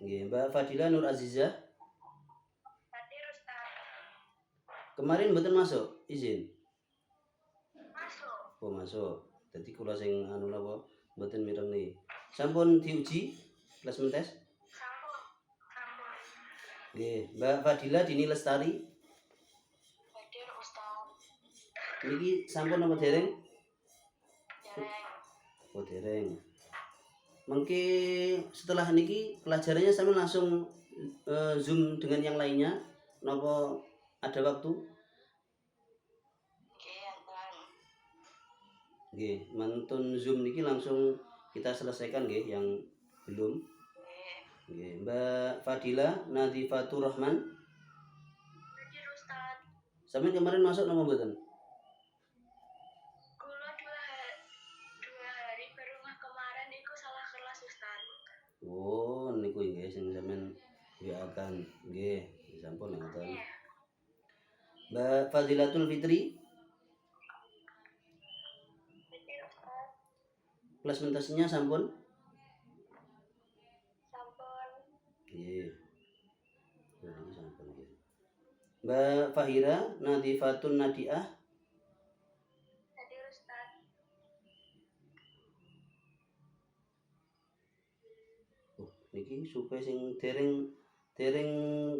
Nggih, Mbak Fadila Nur Azizah. Hadir Ustaz. Kemarin mboten masuk izin? Masuk. Oh masuk. Jadi kula sing anu napa mboten mireng nih. Sampun diuji? Plasmen tes. Sampun. Nggih, Mbak Fadila Dini Lestari. Hadir Ustaz. Niki sampun apa dereng? Dereng. Oh, dereng. Mengki setelah niki pelajarannya sama langsung Zoom dengan yang lainnya napa ada waktu? Nggih, mantun Zoom niki langsung kita selesaikan nggih yang belum. Nggih, Mbak Fadila Nadifatur Rahman. Hadir Ustaz. Sampeyan kemarin masuk napa mboten? Kula 2 hari berumah kemarin iku salah kelas Ustaz. Oh, niku nggih sing sampean wiakan. Nggih, sampun ngoten. Mbak Fadilatul Fitri. Hadir Ustaz. Plasmentasinya sampun? Sampun. Nggih. Nah, ini sampun nggih. Mbak Fahira Nadifatun Nadiah. Hadir Ustaz. Oh, niki supaya sing dereng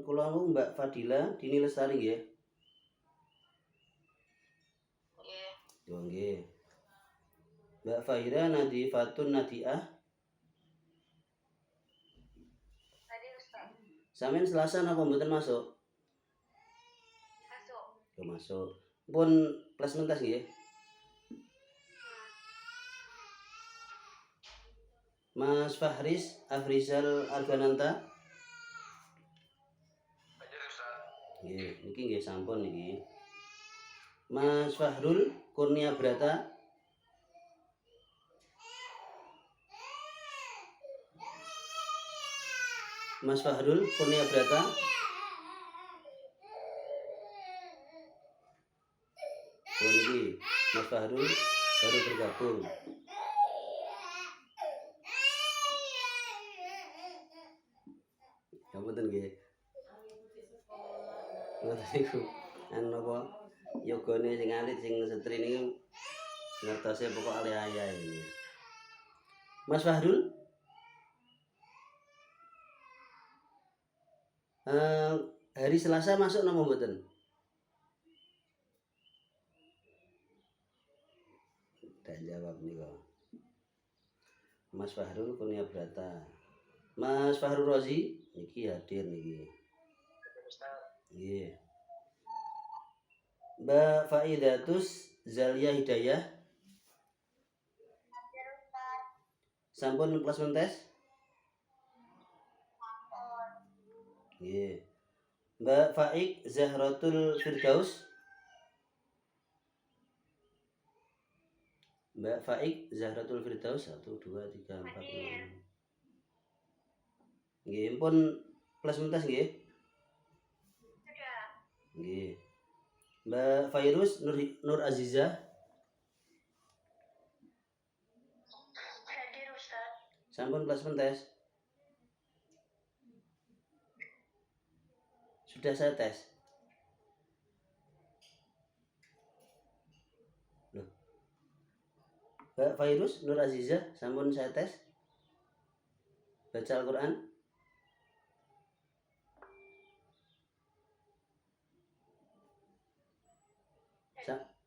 kula Mbak Fadila Dini Lestari nggih. Nggih. Yo nggih. Mbak Fahira Nadifatun Nadiah. Hadir Ustaz. Sampeyan Selasa napa mboten masuk? Masuk. Yo masuk. Pun plasmentas nggih. Mas Fahris Afrizal Argananta. Hadir Ustaz. Nggih, niki nggih sampun niki. Mas Fahrul Kurnia Brata. Mas Fahrul Kurnia Brata. Oh niki Mas Fahrul baru bergabung. Ngapunten nggih. Ngoten niku. Anu napa yogane sing alit sing setri niki ngertose pokok alih-alih ini. Mas Fahrul hari Selasa masuk napa mboten? Tak jawab nika. Mas Fahrul Kurnia Brata. Mas Fahrul Rozi niki hadir niki. Nggih. Mbak Faidatus Zalia Hidayah. Hadir Ustaz. Sampun plasmen tes? Sampun. Nggih. Mbak Faik Zahratul Firdaus. Mbak Faik Zahratul Firdaus 1 2 3 4 5. Nggih, pun plasmen tes nggih. Sudah. Nggih. Mbak Fairus Nur Aziza. Hadir Ustaz. Sampun plasmen tes. Sudah saya tes. Loh. Mbak Fairus Nur Aziza, sampun saya tes. Baca Al-Qur'an.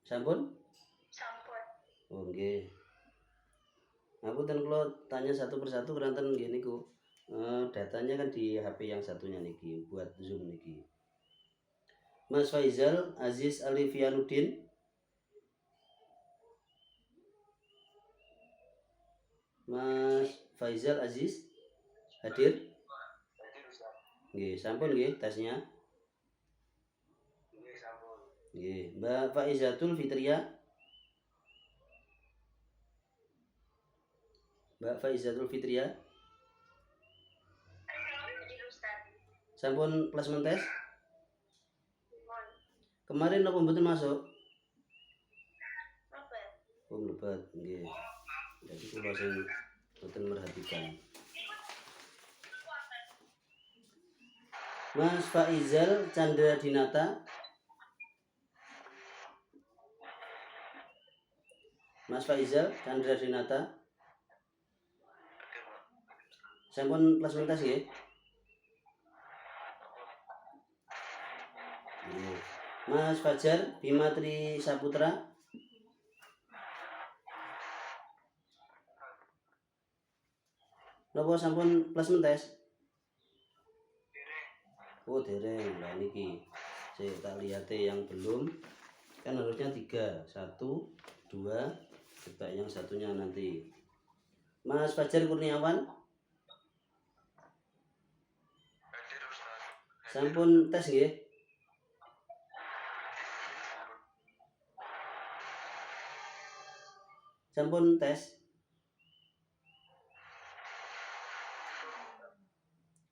Sampun? Sampun. Oh nggih. Ngapunten kula tanya satu persatu keranten nggih niku. Datanya kan di HP yang satunya niki buat Zoom niki. Mas Faizal Aziz Alifianuddin. Mas Faizal Aziz hadir? Hadir Ustaz. Nggih, sampun nggih tesnya. Nggih, sampun. Nggih, Mbak Faizatul Fitria. Mbak Faizatul Fitria. Hadir Ustaz. Sampun plasmen tes? Sampun. Kemarin napa mboten masuk? Mlebet. Oh mlebet, nggih. Jadi kula sing mboten merhatikan. Mas Faizal Chandra Dinata. Mas Faizal Chandra Dinata. Sampun kelas mentas nggih. Nggih. Mas Fajar Bima Tri Saputra. Napa sampun kelas mentes? Oh dereng. Nah niki saya tak lihat yang belum, kan harusnya 3, 1, 2, coba yang satunya nanti. Mas Fajar Kurniawan. Sampun tes nggih. Sampun tes.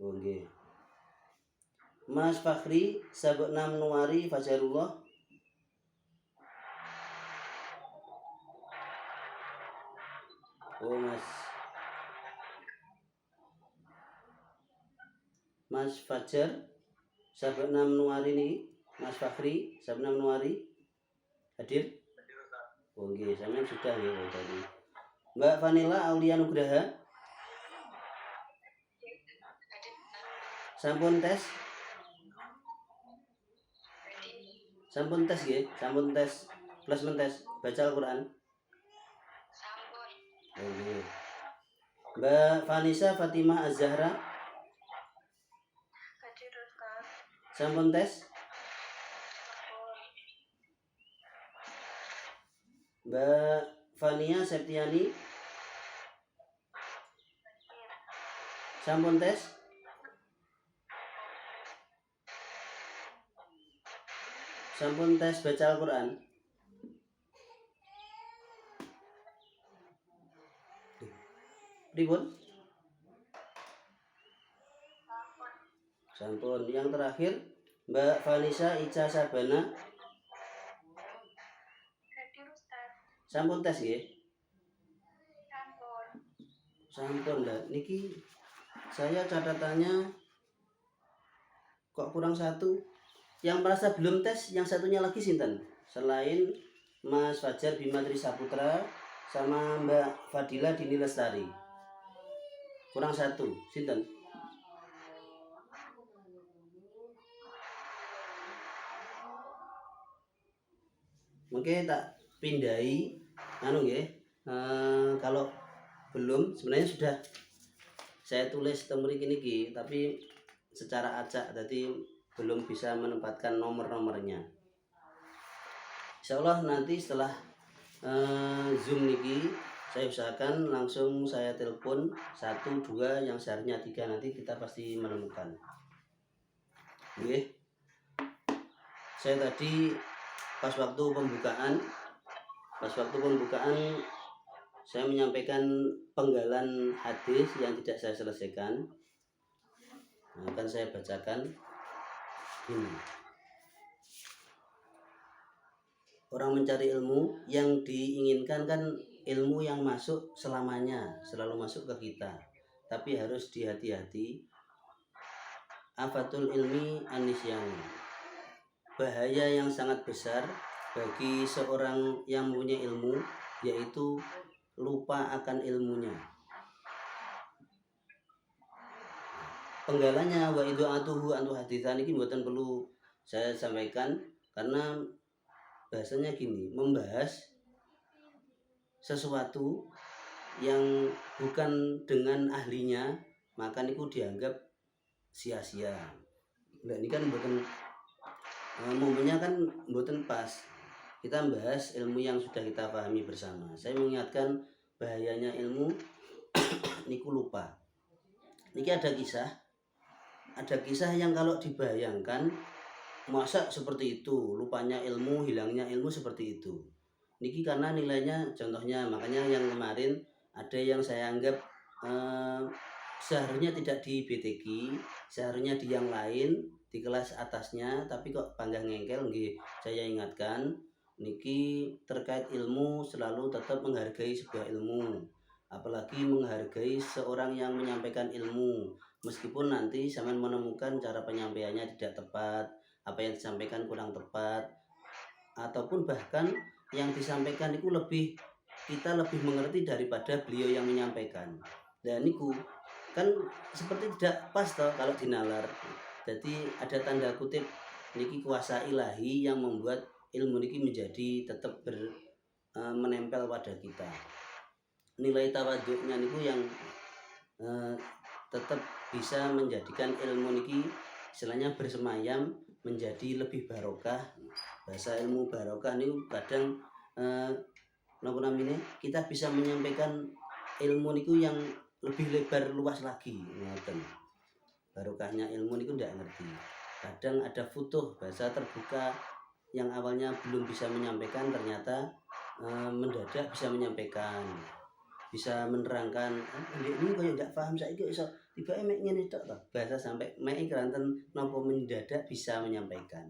Oh nggih. Mas Fakhri Sabeknam Nuari Fajarullah. Oh Mas Fajar Sabeknam Nuari nih. Mas Fakhri Sabeknam Nuari hadir. Oh nggih, sampean sudah nggih tadi. Mbak Vanilla Aulia Nugraha. Sampun tes. Sampun tes nggih, sampun tes plus mentes baca Al-Qur'an. Sampun. Oh nggih. Mbak Vanessa Fatimah Az-Zahra. Hadir Ustaz. Sampun tes. Mbak Fania Septiani. Sampun tes. Sampun tes baca Al-Qur'an. Pripun? Sampun. Yang terakhir Mbak Vanessa Ica Sabana. Hadir Ustaz. Sampun tes nggih. Sampun. Sampun dah. Niki saya catatannya kok kurang satu. Yang merasa belum tes, yang satunya lagi sinten? Selain Mas Fajar Bima Tri Saputra sama Mbak Fadila Dini Lestari. Kurang satu, sinten? Mungkin tak pindai anu nggih. Kalau belum sebenarnya sudah saya tulis temriki niki, tapi secara acak tadi belum bisa menempatkan nomor-nomornya. Insyaallah nanti setelah Zoom niki saya usahakan langsung saya telepon 1, 2, yang seharusnya 3 nanti kita pasti menemukan. Oke. Saya tadi pas waktu pembukaan saya menyampaikan penggalan hadis yang tidak saya selesaikan. Nah, akan saya bacakan ini. Orang mencari ilmu yang diinginkan kan ilmu yang masuk selamanya, selalu masuk ke kita. Tapi harus dihati-hati. Afatul ilmi anisyan. Bahaya yang sangat besar bagi seorang yang punya ilmu yaitu lupa akan ilmunya. Penggalanya wa idu'atuhu antu hadithan ini buatan perlu saya sampaikan karena bahasanya gini, membahas sesuatu yang bukan dengan ahlinya maka niku dianggap sia-sia. Nah ini kan buatan momennya kan buatan pas kita membahas ilmu yang sudah kita pahami bersama. Saya mengingatkan bahayanya ilmu niku lupa. Niki ada kisah yang kalau dibayangkan masa seperti itu, lupanya ilmu, hilangnya ilmu seperti itu. Niki karena nilainya contohnya, makanya yang kemarin ada yang saya anggap seharusnya tidak di BTG, seharusnya di yang lain, di kelas atasnya, tapi kok panggang ngengkel nggih. Saya ingatkan niki terkait ilmu selalu tetap menghargai sebuah ilmu, apalagi menghargai seorang yang menyampaikan ilmu. Meskipun nanti sampean menemukan cara penyampaiannya tidak tepat, apa yang disampaikan kurang tepat, ataupun bahkan yang disampaikan itu kita lebih mengerti daripada beliau yang menyampaikan. Dan niku kan seperti tidak pas toh kalau dinalar. Jadi ada tanda kutip niki kuasa ilahi yang membuat ilmu niki menjadi tetap menempel pada kita. Nilai tawaduknya niku yang tetap bisa menjadikan ilmu niki istilahnya bersemayam menjadi lebih barokah. Bahasa ilmu barokah niku kadang napa namanya kita bisa menyampaikan ilmu niku yang lebih lebar luas lagi ngoten. Barokahnya ilmu niku ndak ngerti. Kadang ada futuh bahasa terbuka yang awalnya belum bisa menyampaikan ternyata mendadak bisa menyampaikan, bisa menerangkan ini kaya ndak paham saiki iso tiba mek ngene tok to. Bahasa sampai mek keranten napa mendadak bisa menyampaikan.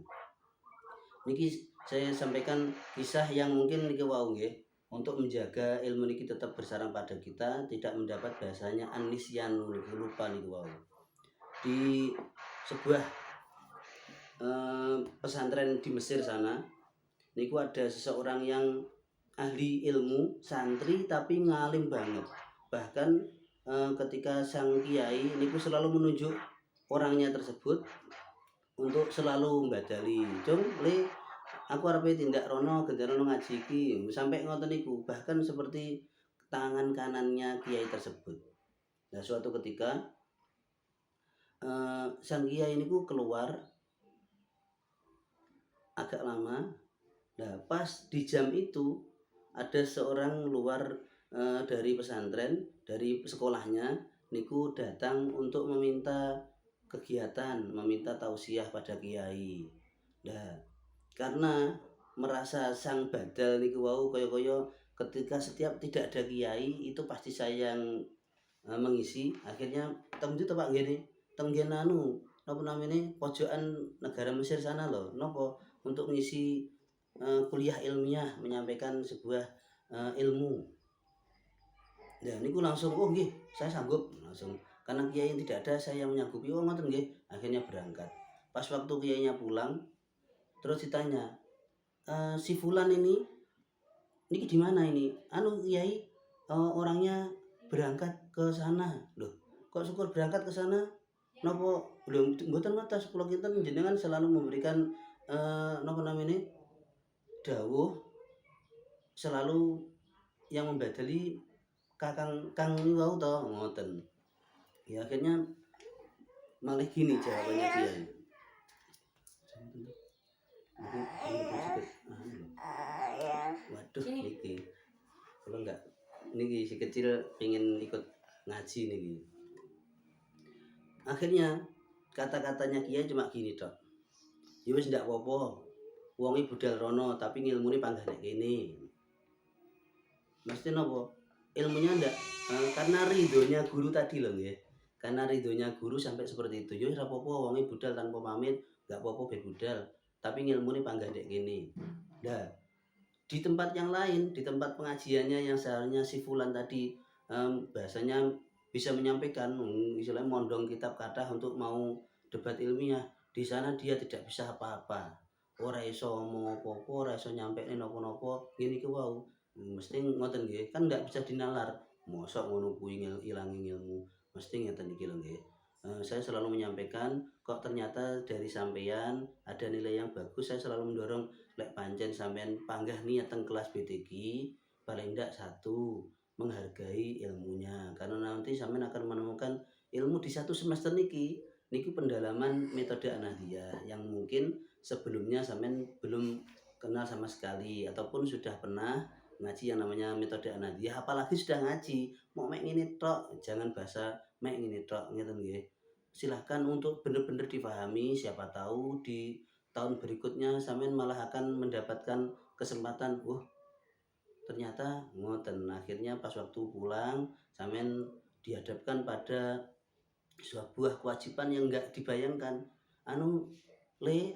Niki saya sampaikan kisah yang mungkin niki wau nggih untuk menjaga ilmu niki tetap bersarang pada kita, tidak mendapat bahasanya anisyan niki lupa niki wau. Di sebuah pesantren di Mesir sana niku ada seseorang yang ahli ilmu santri tapi ngalim banget. Bahkan ketika sang kiai niku selalu menunjuk orangnya tersebut untuk selalu mbadali cung le aku arepe tindak rono gendera rono ngaji iki sampai ngoten niku, bahkan seperti tangan kanannya kiai tersebut. Nah suatu ketika sang kiai niku keluar agak lama. Nah pas di jam itu ada seorang luar dari pesantren, dari sekolahnya niku datang untuk meminta kegiatan, meminta tausiah pada kiai. Nah karena merasa sang badal niku wau kaya-kaya ketika setiap tidak ada kiai itu pasti saya yang mengisi, akhirnya teng ndi to Pak nggene teng nggen anu napa namine pojokan negara Mesir sana loh napa untuk mengisi kuliah ilmiah menyampaikan sebuah ilmu. Nah niku langsung oh nggih saya sanggup langsung karena kiai yang tidak ada saya yang menyanggupi oh ngoten nggih akhirnya berangkat. Pas waktu kiainya pulang terus ditanya si fulan ini niki di mana ini anu kiai orangnya berangkat ke sana loh kok syukur berangkat ke sana napa belum mboten ngertos kula kinten jenengan selalu memberikan napa namanya dawuh selalu yang membadali kakang kang wau to ngoten. Ya akhirnya malah gini jawabannya dia. Waduh niki kalau enggak niki si kecil pengen ikut ngaji niki. Akhirnya kata-katanya kiai cuma gini tok. Ya wis ndak apa-apa. Wonge budal rono tapi ngilmune panggah nek kene. Mesti napa? Ilmunya ndak karena ridhonya guru tadi loh nggih. Karena ridhonya guru sampai seperti itu. Ya ora apa-apa wonge budal tanpa pamit, enggak apa-apa be budal. Tapi ngilmune panggah nek kene. Nah, di tempat yang lain, di tempat pengajiannya yang seharusnya si fulan tadi bahasanya bisa menyampaikan istilahnya mondong kitab kathah untuk mau debat ilmiah, di sana dia tidak bisa apa-apa. Ora iso ngomong apa-apa, ora iso nyampekne napa-napa, ngene iki wau. Mesti ngoten nggih, kan nggak bisa dinalar. Mosok ngono kuwi ilangi ilmu. Mesti ngeten iki lho nggih. Saya selalu menyampaikan kok ternyata dari sampean ada nilai yang bagus, saya selalu mendorong lek pancen sampean panggah niat teng kelas BTQ paling ndak satu menghargai ilmunya karena nanti sampean akan menemukan ilmu di satu semester niki pendalaman metode Anahdia yang mungkin sebelumnya sampean belum kenal sama sekali ataupun sudah pernah ngaji yang namanya metode Anahdia apalagi sudah ngaji mau mek ngene tok jangan bahasa mek ngene tok ngeten nggih silahkan untuk benar-benar dipahami siapa tahu di tahun berikutnya sampean malah akan mendapatkan kesempatan ternyata ngoten akhirnya pas waktu pulang sampean dihadapkan pada sebuah kewajiban yang enggak dibayangkan anu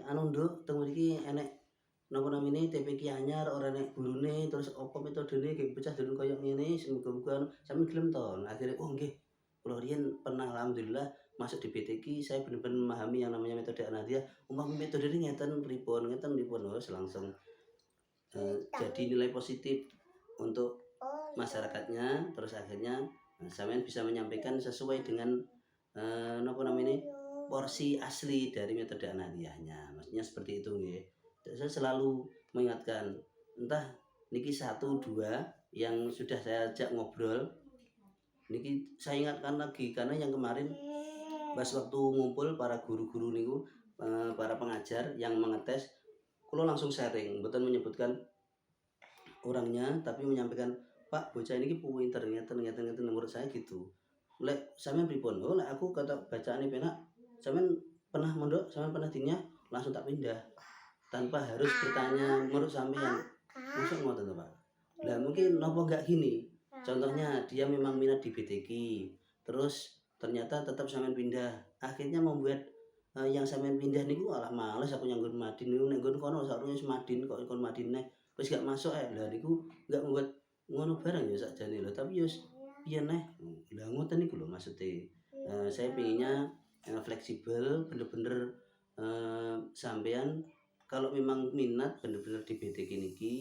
nduk teng mriki enek napa namine TPQ anyar ora enek gurune terus apa metodene kayak pecah dulu kaya ngene semoga-moga sampean gelem to akhirnya oh nggih kula riyen pernah alhamdulillah masuk di BTQ saya benar-benar memahami yang namanya metode Anahdia umpama metode ini ngeten pripun langsung jadi nilai positif untuk masyarakatnya terus akhirnya Sampean bisa menyampaikan sesuai dengan napa namanya porsi asli dari metode analiyahnya. Maksudnya seperti itu nggih. Saya selalu mengingatkan, entah niki satu dua yang sudah saya ajak ngobrol, niki saya ingatkan lagi karena yang kemarin pas waktu ngumpul para guru-guru niku para pengajar yang mengetes, kalau langsung sharing, betul menyebutkan orangnya tapi menyampaikan, Pak bocah ini pinter ternyata menurut saya gitu. Lek sampean pripun? Oh lek aku kata bacaane penak, sampean pernah mondok, sampean pernah dinya, langsung tak pindah tanpa harus bertanya menurut sampean. Masuk ngoten to, Pak. Lah mungkin nopo enggak gini. Contohnya dia memang minat di BTQ, terus ternyata tetap sampean pindah. Akhirnya membuat yang sampean pindah niku alah males aku nyanggon Madin niku nek nggon kono sakjane wis Madin kok kon Madin neh. Wis gak masuk lah niku enggak membuat ngono barang ya sakjane lho, tapi wis piye neh. Lah ngoten niku lho maksudnya. Saya pinginnya fleksibel bener-bener sampean kalau memang minat bener-bener di BTQ niki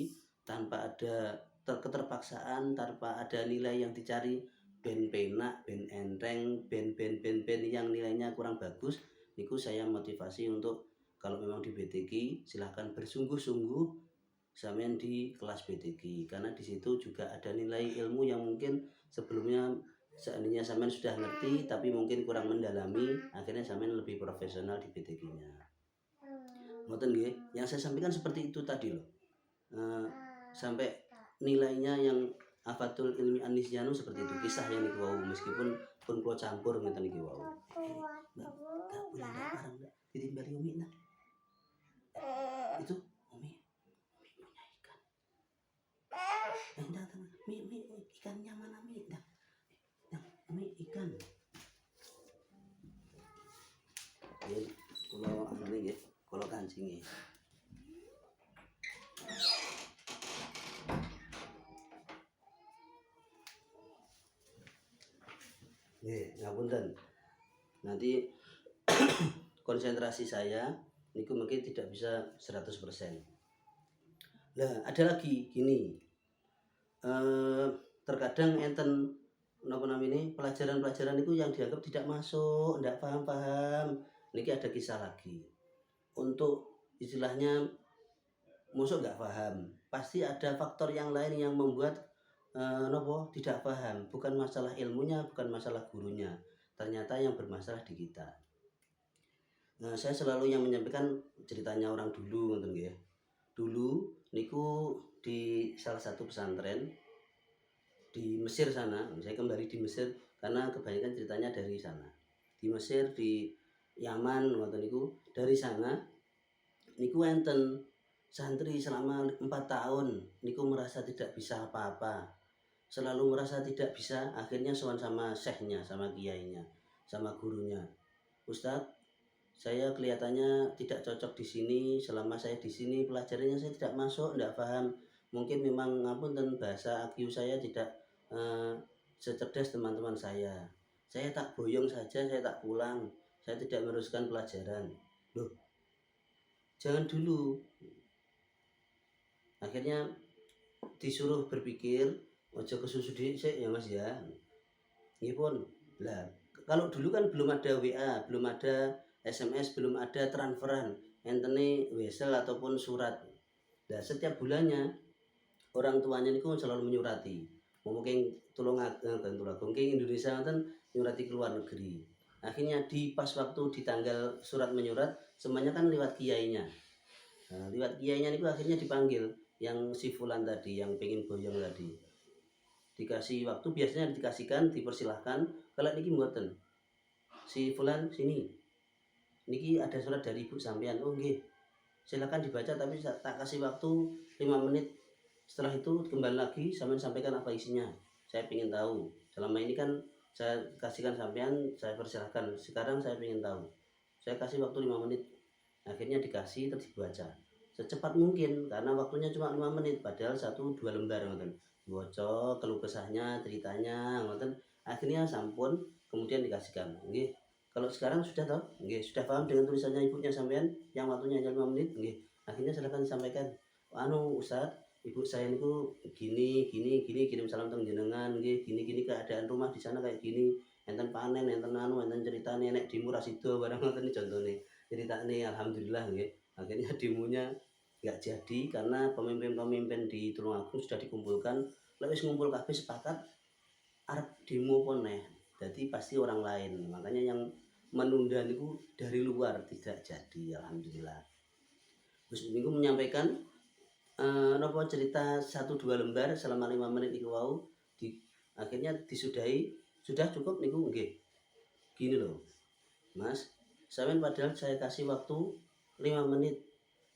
tanpa ada keterpaksaan, tanpa ada nilai yang dicari ben penak, ben enteng, ben yang nilainya kurang bagus, niku saya motivasi untuk kalau memang di BTQ silahkan bersungguh-sungguh sampean di kelas BTQ karena di situ juga ada nilai ilmu yang mungkin sebelumnya seandainya sampean sudah ngerti tapi mungkin kurang mendalami, akhirnya sampean lebih profesional di BTQ-nya. Ngoten nggih, yang saya sampaikan seperti itu tadi loh. Sampai nilainya yang afatul ilmi anisyanu seperti itu, kisah yang niku wau meskipun pun kula campur ngeten niki wau. Mbak, enggak boleh bareng enggak ditimbali Umi nah. Itu Umi punya ikan. Enggak, Mi ikannya mana Mi? Nah, Umi ikan. Ya, kalau anu nggih, kalau kancing nggih. Ngapunten. Nanti konsentrasi saya niku mungkin tidak bisa 100%. Lah, ada lagi gini. Terkadang enten napa namine pelajaran-pelajaran itu yang dianggap tidak masuk, ndak paham-paham. Niki ada kisah lagi. Untuk istilahnya musuh nggak paham, pasti ada faktor yang lain yang membuat nopo tidak paham, bukan masalah ilmunya, bukan masalah gurunya, ternyata yang bermasalah di kita. Nah, saya selalu yang menyampaikan ceritanya orang dulu ngoten nggih. Dulu niku di salah satu pesantren di Mesir sana, saya kembali di Mesir karena kebanyakan ceritanya dari sana. Di Mesir, di Yaman ngoten niku, dari sana niku enten santri selama 4 tahun niku merasa tidak bisa apa-apa, selalu merasa tidak bisa, akhirnya sowan sama syekhnya, sama kiainya, sama gurunya. Ustadz, saya kelihatannya tidak cocok di sini, selama saya di sini pelajarannya saya tidak masuk, tidak paham. Mungkin memang ngapunten bahasa IQ saya tidak secerdas teman-teman saya. Saya tak boyong saja, saya tak pulang, saya tidak meneruskan pelajaran. Loh, jangan dulu. Akhirnya disuruh berpikir, ojo kesusu sik ya Mas ya. Nggih pun. Lah, kalau dulu kan belum ada WA, belum ada SMS, belum ada transferan, entene wesel ataupun surat. Nah, setiap bulannya orang tuanya niku selalu menyurati. Mungkin tulung mungkin Indonesia kan nyurati ke luar negeri. Akhirnya di pas waktu di tanggal surat menyurat, semuanya kan lewat kiainya. Nah, lewat kiainya niku akhirnya dipanggil yang si fulan tadi, yang pengen boyong tadi. Dikasih waktu, biasanya dikasihkan, dipersilahkan. Kalau niki mboten. Si fulan sini. Niki ada surat dari ibu sampean. Oh nggih. Silakan dibaca tapi tak kasih waktu 5 menit. Setelah itu kembali lagi sampean sampaikan apa isinya. Saya ingin tahu. Selama ini kan saya kasihkan sampean, saya persilahkan. Sekarang saya ingin tahu. Saya kasih waktu 5 menit. Akhirnya dikasih terus dibaca. Secepat mungkin karena waktunya cuma 5 menit padahal 1-2 lembar ngoten. Baca keluh kesahnya, ceritanya ngoten. Akhirnya sampun kemudian dikasihkan. Nggih. Kalau sekarang sudah tahu? Nggih, sudah paham dengan tulisannya ibunya sampean yang waktunya hanya 5 menit? Nggih. Akhirnya silakan disampaikan. Anu Ustaz, ibu saya niku gini gini gini, kirim salam teng jenengan nggih, gini keadaan rumah di sana kayak gini, enten panen, enten anu, enten ceritane nek demo ra sida barang ngoten contone. Ceritane alhamdulillah nggih, akhirnya demonya nggak jadi karena pemimpin-pemimpin di Tulungagung sudah dikumpulkan, lek wis ngumpul kabeh sepakat arep demo apa neh, dadi pasti orang lain. Makanya yang menunda niku dari luar tidak jadi alhamdulillah. Terus niku menyampaikan napa cerita 1, 2 lembar selama 5 menit iku wau akhirnya disudahi, "Sudah cukup niku?" "Nggih." "Gini loh, Mas, sampean padahal saya kasih waktu 5 menit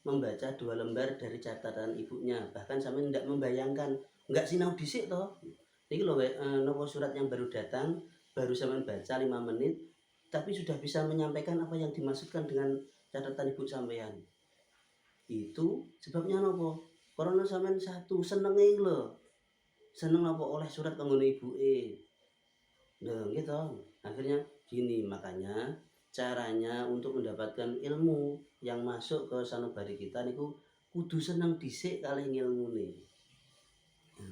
membaca 2 lembar dari catatan ibunya, bahkan sampean ndak membayangkan, nggak sinau dhisik toh. Niki lho napa surat yang baru datang, baru sampean baca 5 menit, tapi sudah bisa menyampaikan apa yang dimaksudkan dengan catatan ibu sampean. Itu sebabnya napa? Karena sampean satu senenge iku lho. Seneng apa oleh surat kanggone ibuke. Lho nggih toh. Akhirnya gini, makanya caranya untuk mendapatkan ilmu yang masuk ke sanubari kita niku kudu seneng dhisik kalih ngilmune.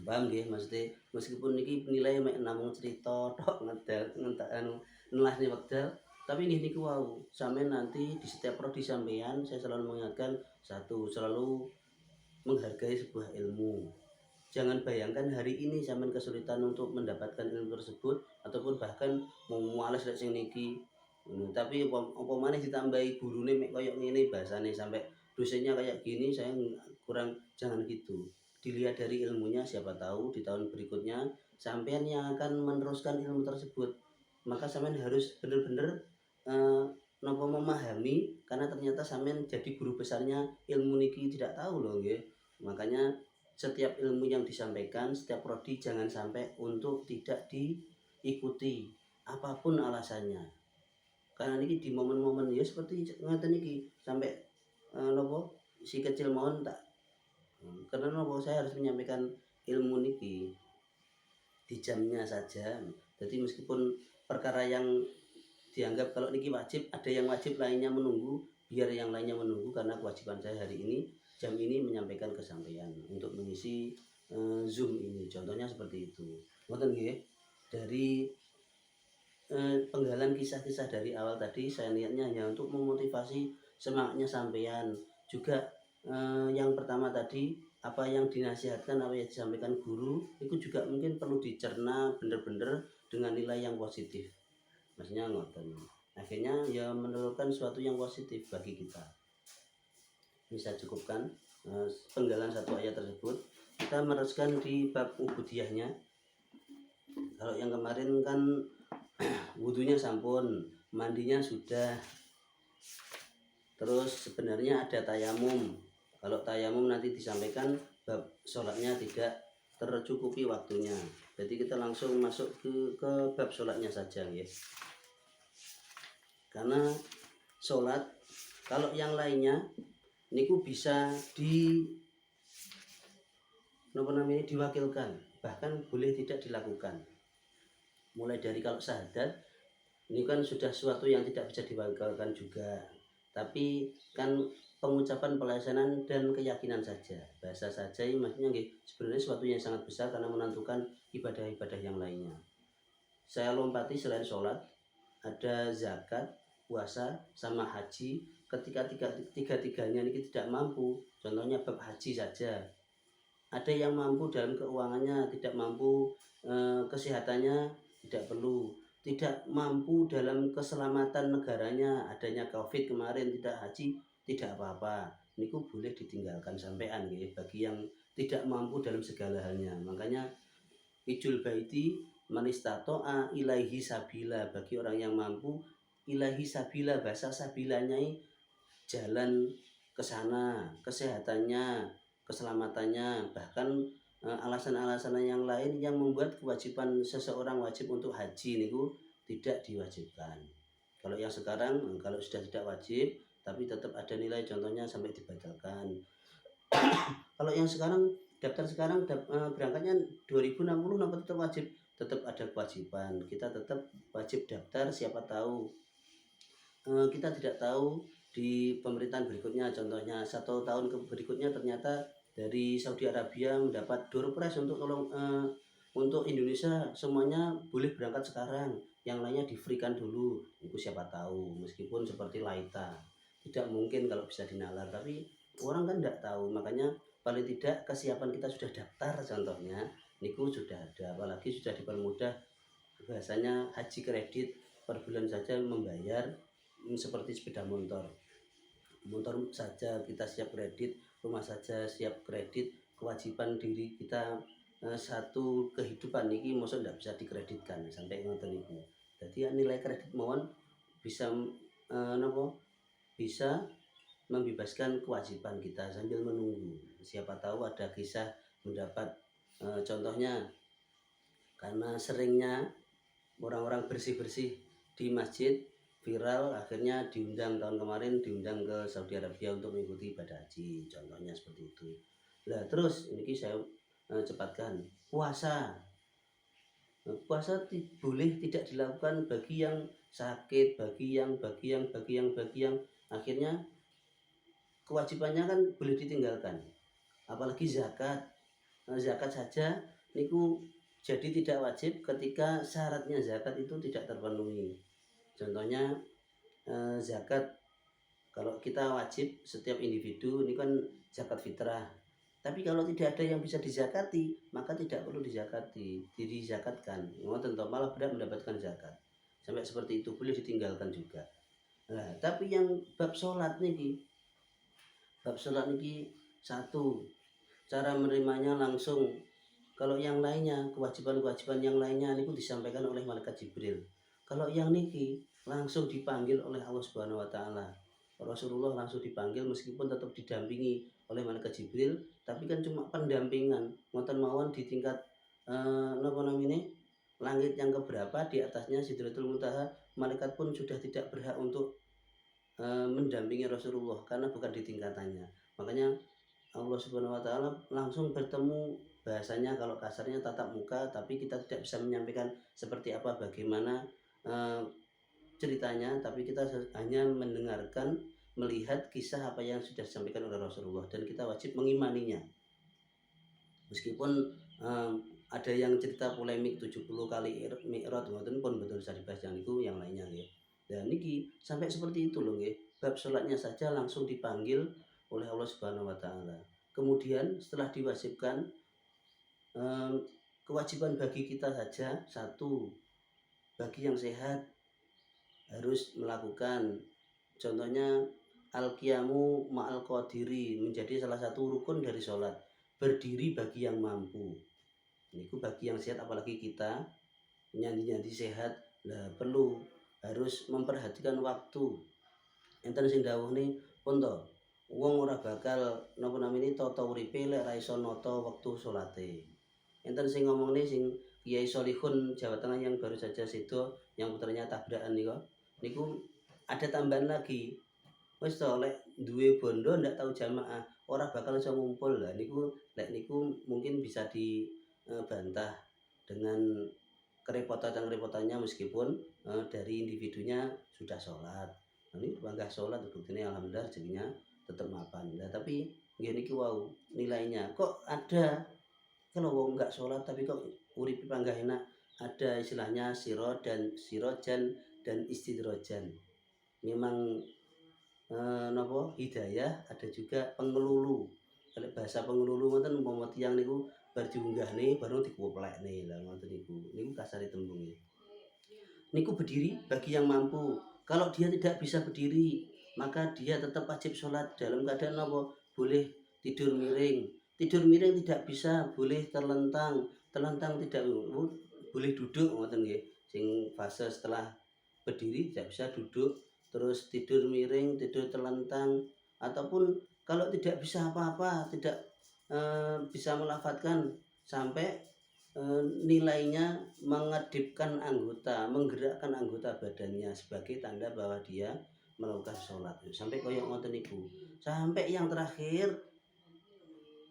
Paham nggih maksudnya, meskipun niki nilai mek namung cerita tok ngedal ngentek anu nelahne wekdal, tapi nggih niku wau, sampeyan nanti di setiap prodi sampeyan saya selalu mengingatkan, satu, selalu menghargai sebuah ilmu. Jangan bayangkan hari ini sampean kesulitan untuk mendapatkan ilmu tersebut ataupun bahkan mau males lek sing niki. Tapi apa maneh ditambahi gurune mek koyo ngene bahasane sampai dosennya kayak gini saya kurang, jangan gitu. Dilihat dari ilmunya, siapa tahu di tahun berikutnya sampean yang akan meneruskan ilmu tersebut. Maka sampean harus bener-bener eh, napa memahami karena ternyata sampean jadi guru besarnya ilmu niki tidak tahu loh nggih. Makanya setiap ilmu yang disampaikan, setiap prodi jangan sampai untuk tidak diikuti apapun alasannya. Karena niki di momen-momen ya seperti ngoten niki sampai nopo si kecil mohon tak karena nopo saya harus menyampaikan ilmu niki di jamnya saja. Jadi meskipun perkara yang dianggap kalau niki wajib, ada yang wajib lainnya menunggu, biar yang lainnya menunggu karena kewajiban saya hari ini jam ini menyampaikan kesampaian untuk mengisi Zoom ini. Contohnya seperti itu. Ngoten nggih. Dari penggalan kisah-kisah dari awal tadi saya niatnya hanya untuk memotivasi semangatnya sampean. Juga yang pertama tadi apa yang dinasihatkan, apa yang disampaikan guru itu juga mungkin perlu dicerna bener-bener dengan nilai yang positif. Maksudnya ngoten. Akhirnya ya menurunkan suatu yang positif bagi kita. Bisa cukupkan penggalan satu ayat tersebut. Kita meneruskan di bab ubudiyahnya. Kalau yang kemarin kan wudunya sampun, mandinya sudah. Terus sebenarnya ada tayamum. Kalau tayamum nanti disampaikan bab sholatnya tidak tercukupi waktunya. Jadi kita langsung masuk ke bab sholatnya saja ya. Karena sholat kalau yang lainnya niku bisa diwakilkan, bahkan boleh tidak dilakukan. Mulai dari kalau syahadat ini kan sudah sesuatu yang tidak bisa diwakilkan juga, tapi kan pengucapan, pelaksanaan dan keyakinan saja, bahasa saja ini maksudnya sebenarnya sesuatu yang sangat besar karena menentukan ibadah-ibadah yang lainnya. Saya lompati selain sholat ada zakat, puasa sama haji. Ketika tiga-tiganya ini tidak mampu, contohnya bab haji saja, ada yang mampu dalam keuangannya, tidak mampu kesehatannya, tidak perlu, tidak mampu dalam keselamatan negaranya, adanya covid kemarin tidak haji, tidak apa-apa, niku boleh ditinggalkan sampean ya, bagi yang tidak mampu dalam segala halnya. Makanya ijul baiti manistato'a ilaihi sabila, bagi orang yang mampu, ilaihi sabila, bahasa sabilanya jalan ke sana, kesehatannya, keselamatannya, bahkan alasan-alasan yang lain yang membuat kewajiban seseorang wajib untuk haji niku tidak diwajibkan. Kalau yang sekarang kalau sudah tidak wajib tapi tetap ada nilai, contohnya sampai dibatalkan. Kalau yang sekarang daftar sekarang berangkatnya 2060 nampak tetap wajib, tetap ada kewajiban. Kita tetap wajib daftar, siapa tahu kita tidak tahu di pemerintahan berikutnya, contohnya 1 tahun berikutnya ternyata dari Saudi Arabia mendapat door prize untuk untuk Indonesia semuanya boleh berangkat sekarang, yang lainnya di-free-kan dulu. Itu siapa tahu, meskipun seperti Laita. Tidak mungkin kalau bisa dinalar, tapi orang kan tidak tahu, makanya paling tidak kesiapan kita sudah daftar contohnya, niku sudah ada, apalagi sudah dipermudah bahasanya haji kredit per bulan saja membayar seperti sepeda motor saja kita siap kredit, rumah saja siap kredit, kewajiban diri kita satu kehidupan ini maksud tidak bisa dikreditkan sampai ngoten niku. Jadi nilai kredit mohon bisa bisa membebaskan kewajiban kita sambil menunggu. Siapa tahu ada kisah mendapat contohnya karena seringnya orang-orang bersih-bersih di masjid viral, akhirnya diundang tahun kemarin, diundang ke Saudi Arabia untuk mengikuti ibadah haji, contohnya seperti itu. Nah terus ini saya cepatkan puasa. Puasa boleh tidak dilakukan bagi yang sakit, bagi yang akhirnya kewajibannya kan boleh ditinggalkan. Apalagi zakat, zakat saja niku jadi tidak wajib ketika syaratnya zakat itu tidak terpenuhi. Contohnya zakat, kalau kita wajib setiap individu ini kan zakat fitrah. Tapi kalau tidak ada yang bisa dizakati, maka tidak perlu dizakati, dizakatkan. Tentu malah berat mendapatkan zakat. Sampai seperti itu boleh ditinggalkan juga. Nah, tapi yang bab sholat niki satu, cara menerimanya langsung. Kalau yang lainnya, kewajiban-kewajiban yang lainnya niku disampaikan oleh malaikat Jibril. Kalau yang niki langsung dipanggil oleh Allah Subhanahu wa taala. Rasulullah langsung dipanggil meskipun tetap didampingi oleh malaikat Jibril, tapi kan cuma pendampingan. Ngoten mawon di tingkat langit yang keberapa, di atasnya Sidratul Muntaha, malaikat pun sudah tidak berhak untuk mendampingi Rasulullah karena bukan di tingkatannya. Makanya Allah Subhanahu wa taala langsung bertemu, bahasanya kalau kasarnya tatap muka, tapi kita tidak bisa menyampaikan seperti apa bagaimana ceritanya, tapi kita hanya mendengarkan, melihat kisah apa yang sudah disampaikan oleh Rasulullah dan kita wajib mengimaninya. Meskipun ada yang cerita polemik 70 kali mi'raj ngoten pun betul bisa dibahas yang lainnya ya. Dan niki sampai seperti itu loh nggih. Bab salatnya saja langsung dipanggil oleh Allah Subhanahu wa taala. Kemudian setelah diwajibkan, kewajiban bagi kita saja satu, bagi yang sehat harus melakukan, contohnya al-qiyamu ma'al qadiri, menjadi salah satu rukun dari sholat, berdiri bagi yang mampu. Ini bagi yang sehat, apalagi kita nyanyi sehat, lah perlu harus memperhatikan waktu. Enten sing dawuh ni pun to, wong ora bakal napa namine tata uripe lek ra iso nata wektu salate. Enten sing ngomong ni sing Kiai Solihun Jawa Tengah yang baru saja sedo, yang putranya tabrakan niku ada tambahan lagi. Wis to lek duwe bondo ndak tahu jamaah, ora bakal iso ngumpul. Lah niku mungkin bisa dibantah dengan kerepotannya meskipun dari individunya sudah sholat. Ini bangga sholat buktinya alhamdulillah jadinya tetap mapan. Nah, tapi gini wow nilainya kok ada kalau wong nggak sholat tapi kok uripe panggah enak. Ada istilahnya sirojan dan istidrojan. Memang hidayah, ada juga pengelulu. Kalau bahasa pengelulu ngoten umpama tiyang niku bar diunggahne baru dikuplekne. Lah ngoten niku kasare tembunge. Niku berdiri bagi yang mampu. Kalau dia tidak bisa berdiri, maka dia tetap wajib sholat dalam keadaan apa? Boleh tidur miring. Tidur miring tidak bisa, boleh terlentang. Terlentang tidak boleh duduk ngoten nggih. Sing fase setelah berdiri tidak bisa duduk, terus tidur miring, tidur terlentang, ataupun kalau tidak bisa apa-apa, tidak bisa melafadzkan sampai nilainya mengedipkan anggota, menggerakkan anggota badannya sebagai tanda bahwa dia melakukan sholat. Sampai koyok ngoten niku. Sampai yang terakhir,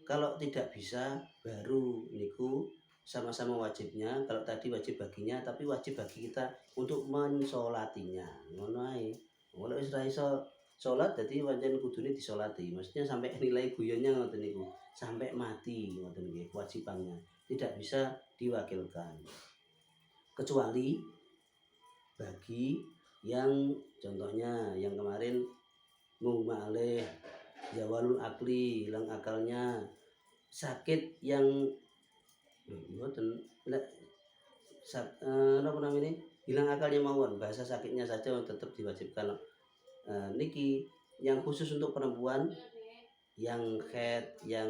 kalau tidak bisa baru niku sama-sama wajibnya. Kalau tadi wajib baginya, tapi wajib bagi kita untuk mensolatinya. Ngono ae. Wala wis ra iso Salat dadi pancen kudune disolati. Maksudnya sampai nilai guyonnya ngoten niku, sampai mati ngoten nggih kewajibannya. Tidak bisa diwakilkan. Kecuali bagi yang contohnya yang kemarin mughma alaih, zawalul akli, hilang akalnya, sakit yang mboten napa namanya hilang akalnya mawon, bahasa sakitnya saja tetap diwajibkan. Niki yang khusus untuk perempuan yang haid, yang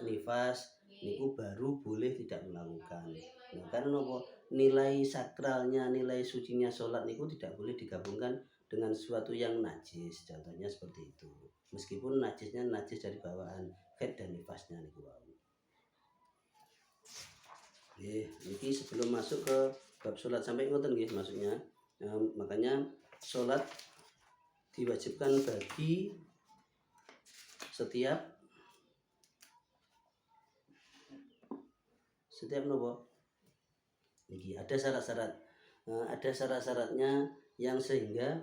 nifas niku baru boleh tidak melakukan. Nah, karena apa? Nilai sakralnya, nilai sucinya sholat niku tidak boleh digabungkan dengan sesuatu yang najis. Contohnya seperti itu. Meskipun najisnya najis dari bawaan haid dan nifasnya niku wau. Niki sebelum masuk ke bab sholat sampai ngoten nggih maksudnya. Makanya sholat diwajibkan bagi setiap nopo niki ada syarat-syarat, ada syarat-syaratnya yang sehingga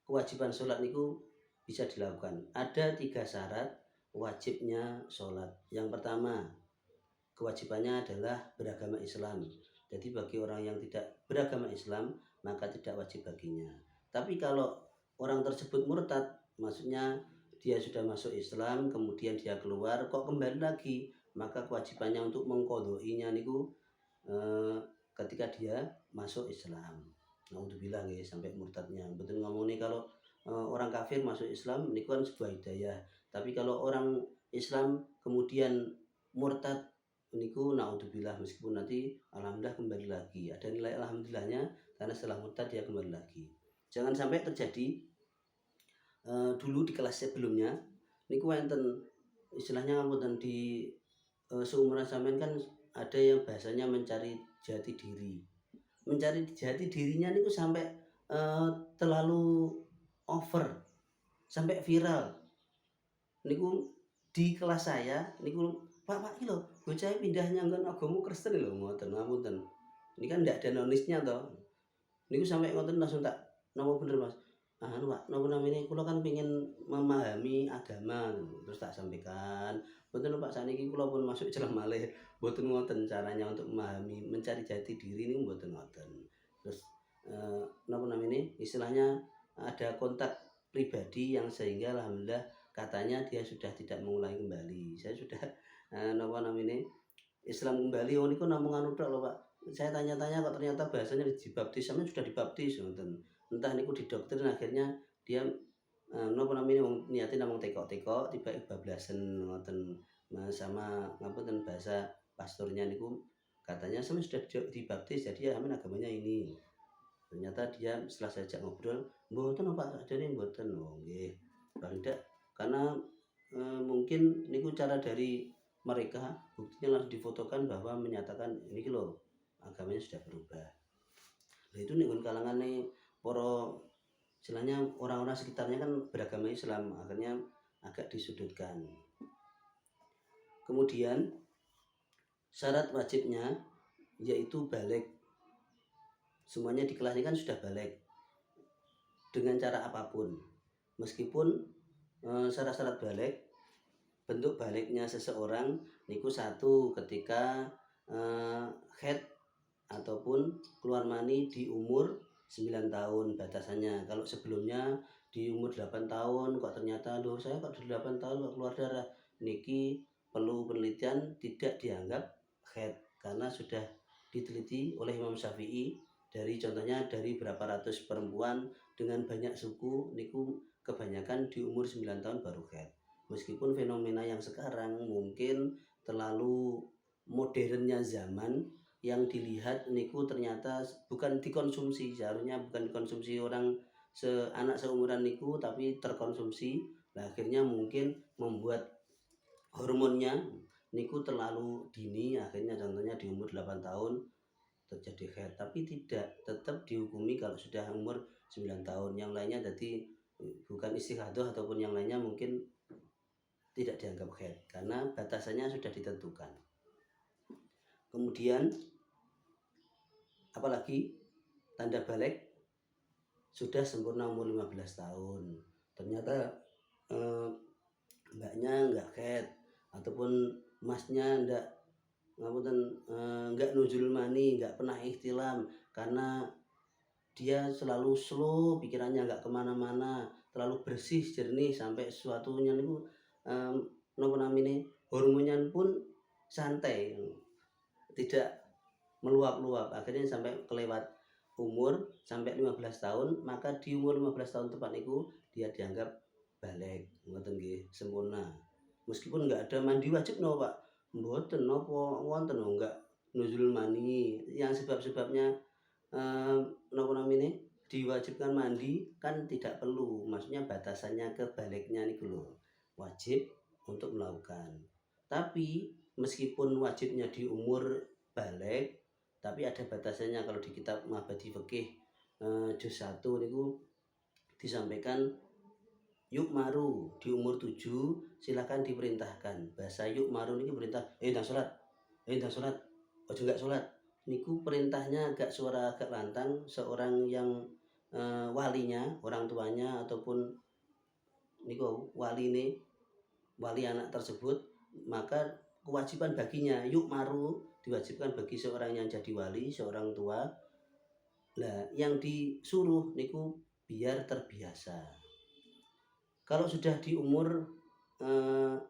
kewajiban sholat niku bisa dilakukan. Ada 3 syarat wajibnya sholat. Yang pertama, kewajibannya adalah beragama Islam. Jadi bagi orang yang tidak beragama Islam maka tidak wajib baginya. Tapi kalau orang tersebut murtad, maksudnya dia sudah masuk Islam kemudian dia keluar kok kembali lagi, maka kewajibannya untuk mengqodhoinya niku ketika dia masuk Islam. Naudzubillah nggih sampai murtadnya. Betul ngomongnya kalau orang kafir masuk Islam niku kan sebuah hidayah. Tapi kalau orang Islam kemudian murtad niku naudzubillah, meskipun nanti alhamdulillah kembali lagi. Ada nilai alhamdulillahnya karena setelah murtad dia kembali lagi. Jangan sampai terjadi dulu di kelas sebelumnya niku wonten istilahnya ngapunten di seumuran sampean kan ada yang bahasanya mencari jati diri. Mencari jati dirinya niku sampai terlalu over, sampai viral. Niku di kelas saya niku Pak iki lho, bocah pindahnya nggon agama Kristen lho ngoten ngapunten. Ini kan ndak ada nonisnya toh. Niku sampai ngoten langsung tak napa bener Mas. Pak, napa namanya kula kan pengen memahami agama terus tak sampaikan. Mboten Pak sakniki kula pun masuk Islam malih. Mboten ngoten caranya untuk memahami, mencari jati diri niku mboten ngoten. Terus napa namanya istilahnya ada kontak pribadi yang sehingga alhamdulillah katanya dia sudah tidak mengulangi kembali. Saya sudah napa namanya Islam kembali, oh niku namung anu tok lho Pak. Saya tanya-tanya kok ternyata bahasanya dibaptis, sampeyan sudah dibaptis ngoten. Entah niku didoktrin akhirnya dia napa namanya wong niate namung tekok-tekok tiba bablasen ngoten. Sama ngapunten bahasa pastornya niku katanya sampeyan sudah dibaptis jadi ya sampeyan agamanya ini. Ternyata dia setelah saya ajak ngobrol, mboten Pak, sakjane mboten. Oh nggih. Paling tidak karena mungkin niku cara dari mereka buktinya langsung difotokan bahwa menyatakan ini loh agamanya sudah berubah. Nah itu nih kalangan nih para istilahnya orang-orang sekitarnya kan beragama Islam, akhirnya agak disudutkan. Kemudian syarat wajibnya yaitu balik. Semuanya di kelas ini kan sudah balik dengan cara apapun. Meskipun syarat-syarat balik, bentuk baliknya seseorang niku satu ketika haid ataupun keluar mani di umur 9 tahun batasannya. Kalau sebelumnya di umur 8 tahun kok ternyata aduh saya kok di 8 tahun kok keluar darah, niki perlu penelitian, tidak dianggap haid karena sudah diteliti oleh Imam Syafi'i dari contohnya dari berapa ratus perempuan dengan banyak suku niku kebanyakan di umur 9 tahun baru haid. Meskipun fenomena yang sekarang mungkin terlalu modernnya zaman, yang dilihat niku ternyata bukan dikonsumsi, seharusnya bukan dikonsumsi orang anak seumuran niku tapi terkonsumsi. Nah, akhirnya mungkin membuat hormonnya niku terlalu dini, akhirnya contohnya di umur 8 tahun terjadi haid, tapi tidak, tetap dihukumi kalau sudah umur 9 tahun. Yang lainnya jadi bukan istihadah ataupun yang lainnya mungkin tidak dianggap haid karena batasannya sudah ditentukan. Kemudian apalagi tanda balik sudah sempurna umur 15 tahun. ternyata eh, mbaknya nggak head ataupun masnya nggak nuzul mani, nggak pernah ihtilam, karena dia selalu slow pikirannya, nggak kemana-mana, terlalu bersih jernih sampai sesuatunya itu nopo namine hormonnya pun santai, tidak meluap-luap, akhirnya sampai kelewat umur sampai 15 tahun, maka di umur 15 tahun tepat itu dia dianggap balik, ngoten nggih, sempurna. Meskipun nggak ada mandi wajib no Pak, mboten napa wonten nggak nuzul mani, yang sebab-sebabnya napa namine diwajibkan mandi kan tidak perlu, maksudnya batasannya ke baliknya niku lho, wajib untuk melakukan. Tapi meskipun wajibnya di umur balik, tapi ada batasannya. Kalau di kitab Mabadi Fikih juz 1 niku disampaikan yuk maru di umur 7 silakan diperintahkan. Bahasa yuk maru ini perintah dah sholat, dah sholat, ojo enggak sholat. Niku perintahnya agak suara agak lantang. Seorang yang walinya, orang tuanya ataupun niku wali anak tersebut, maka kewajiban baginya yuk maru diwajibkan bagi seorang yang jadi wali, seorang tua. Nah, yang disuruh niku biar terbiasa. Kalau sudah di umur 9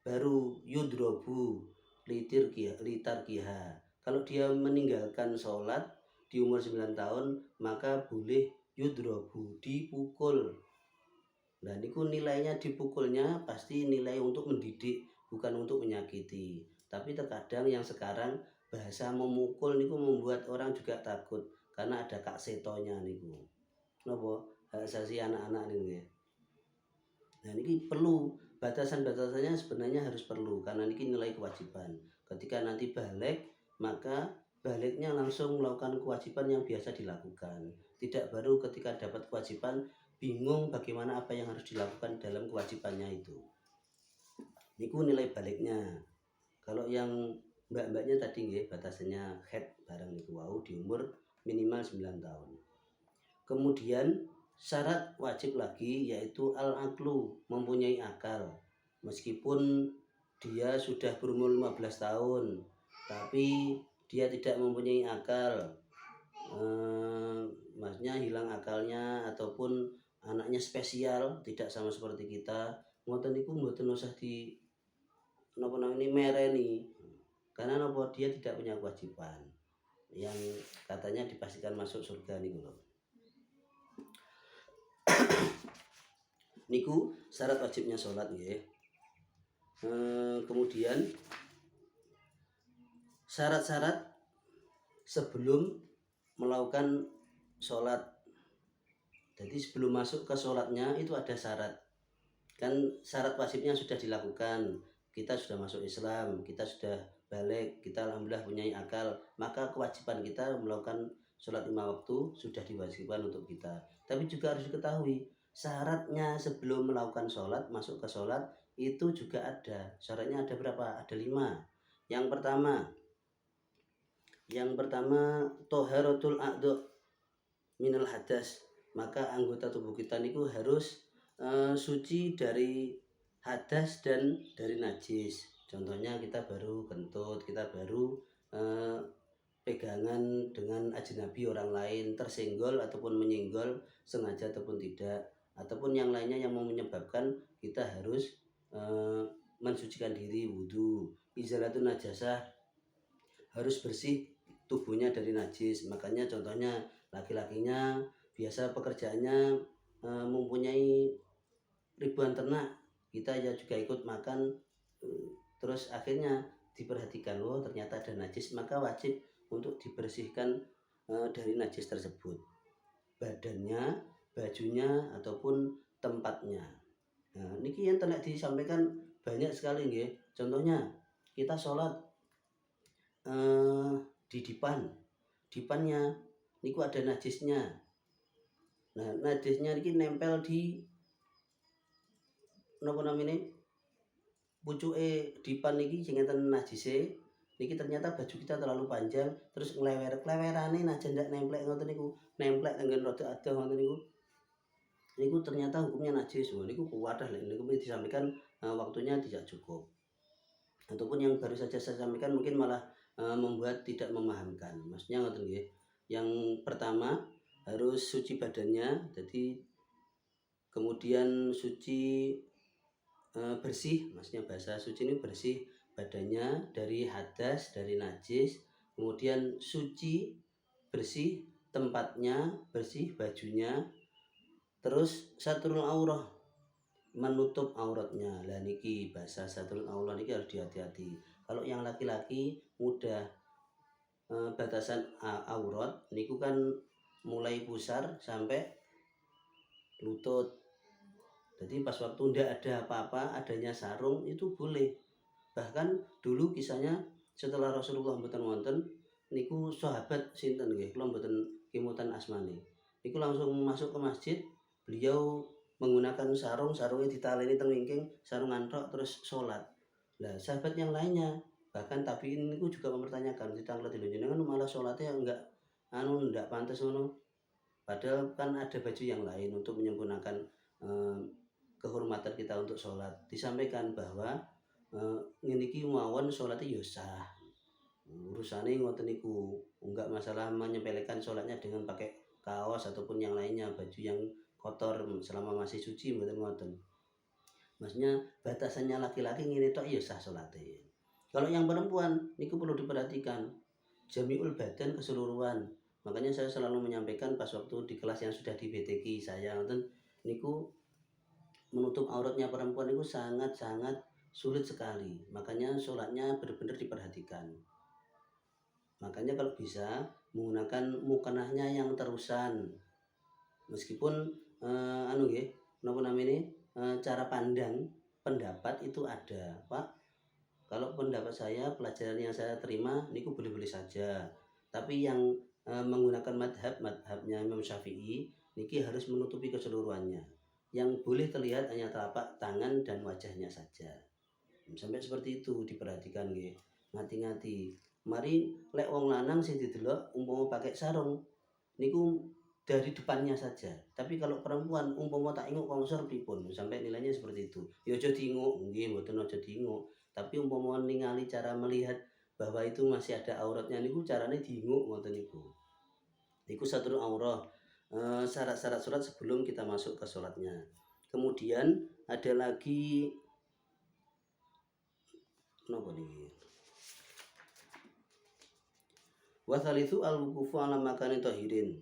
baru yudrobu litar kiha. Kalau dia meninggalkan sholat di umur 9 tahun, maka boleh yudrobu, dipukul. Nah, niku nilainya dipukulnya pasti nilai untuk mendidik, bukan untuk menyakiti. Tapi terkadang yang sekarang bahasa memukul niku membuat orang juga takut, karena ada kak setonya niku. Napa? Hak asasi anak-anak niku ya. Nah, ini perlu batasan-batasannya, sebenarnya harus perlu, karena ini nilai kewajiban. Ketika nanti balik, maka baliknya langsung melakukan kewajiban yang biasa dilakukan. Tidak baru ketika dapat kewajiban bingung bagaimana apa yang harus dilakukan dalam kewajibannya itu. Niku nilai baliknya. Kalau yang mbak-mbaknya tadi nggih batasannya head barang niku wau di umur minimal 9 tahun. Kemudian syarat wajib lagi yaitu al-aqlu, mempunyai akal. Meskipun dia sudah berumur 15 tahun, tapi dia tidak mempunyai akal. Maksudnya hilang akalnya ataupun anaknya spesial, tidak sama seperti kita. Ngoten niku mboten usah di napa namanya mereni. Karena napa dia tidak punya kewajiban yang katanya dipastikan masuk surga niku lho. Niku syarat wajibnya sholat nggih. Kemudian syarat-syarat sebelum melakukan sholat. Jadi sebelum masuk ke sholatnya itu ada syarat. Kan syarat wajibnya sudah dilakukan, kita sudah masuk Islam, kita sudah balik, kita alhamdulillah punya akal, maka kewajiban kita melakukan sholat 5 waktu sudah diwajibkan untuk kita. Tapi juga harus diketahui syaratnya sebelum melakukan sholat, masuk ke sholat itu juga ada. Syaratnya ada berapa? Ada 5. Yang pertama toharatul a'dha minal hadas. Maka anggota tubuh kita niku harus suci dari hadas dan dari najis. Contohnya kita baru kentut, kita baru pegangan dengan ajnabi orang lain, tersenggol ataupun menyenggol sengaja ataupun tidak, ataupun yang lainnya yang mau menyebabkan kita harus mensucikan diri, wudhu. Izalatun najasah, harus bersih tubuhnya dari najis. Makanya contohnya laki-lakinya biasa pekerjaannya mempunyai ribuan ternak, kita ya juga ikut makan, terus akhirnya diperhatikan, oh ternyata ada najis, maka wajib untuk dibersihkan dari najis tersebut, badannya, bajunya ataupun tempatnya. Nah, niki yang telah disampaikan banyak sekali nggih. Contohnya kita sholat di dipannya niku ada najisnya. Nah, najisnya niki nempel di napa namine pucuke dipan niki sing enten najise. Niki ternyata baju kita terlalu panjang, terus nglewer-klewerane najan ndak nemplek ngoten niku, nemplek tenggen rada adoh ngoten niku. niku ternyata hukumnya najis. Wah niku kuwadah lek niku disampaikan waktunya tidak cukup. Ataupun yang baru saja saya sampaikan mungkin malah membuat tidak memahamkan. Maksudnya ngoten nggih. Yang pertama harus suci badannya, jadi kemudian suci bersih, maksudnya bahasa suci ini bersih badannya dari hadas, dari najis, kemudian suci bersih tempatnya, bersih bajunya, terus satrul aurah, menutup auratnya. Lah niki bahasa satrul aurah niki harus hati-hati. Kalau yang laki-laki mudah batasan aurat niku kan mulai pusar sampai lutut. Jadi pas waktu ndak ada apa-apa, adanya sarung itu boleh. Bahkan dulu kisahnya setelah Rasulullah mboten wonten niku sahabat sinten nggih, kula mboten kimutan asmane. Niku langsung masuk ke masjid, beliau menggunakan sarung, sarungnya ditaleni teng wingking, sarungan tok terus salat. Lah sahabat yang lainnya bahkan tabiin niku juga mempertanyakan, "Ditanglet jenengan malah salatnya enggak ndak pantes ngono." Padahal kan ada baju yang lain untuk menyempurnakan eh, kehormatan kita untuk sholat. Disampaikan bahwa ngene iki mawon salate ya sah. Urusane ngoten niku, enggak masalah menyepelekan sholatnya dengan pakai kaos ataupun yang lainnya, baju yang kotor selama masih suci mboten ngoten. Maksudnya batasannya laki-laki ngene tok ya sah salate. Kalau yang perempuan niku perlu diperhatikan jamiul badan keseluruhan. Makanya saya selalu menyampaikan pas waktu di kelas yang sudah di BTK saya ngoten niku menutup auratnya perempuan itu sangat-sangat sulit sekali. Makanya sholatnya benar-benar diperhatikan. Makanya kalau bisa menggunakan mukanahnya yang terusan. Meskipun anu nggih, napa namanya? Cara pandang pendapat itu ada, Pak. Kalau pendapat saya, pelajaran yang saya terima niku boleh-boleh saja. Tapi yang menggunakan madhabnya Imam Syafi'i niki harus menutupi keseluruhannya. Yang boleh terlihat hanya telapak tangan dan wajahnya saja. Sampai seperti itu diperhatikan nggih. Ngati-ngati. Mari lek wong lanang sing didelok umpama pakai sarung niku dari depannya saja. Tapi kalau perempuan umpama tak inguk kongsor pripun, sampai nilainya seperti itu. Ya aja diinguk, nggih mboten aja diinguk. Tapi umpama ningali cara melihat bahwa itu masih ada auratnya niku carane diinguk ngoten niku. Niku satrul aurah. Syarat-syarat sholat sebelum kita masuk ke sholatnya. Kemudian ada lagi napa niki? Wasalisu al-wuqufu ala makanin tahirin.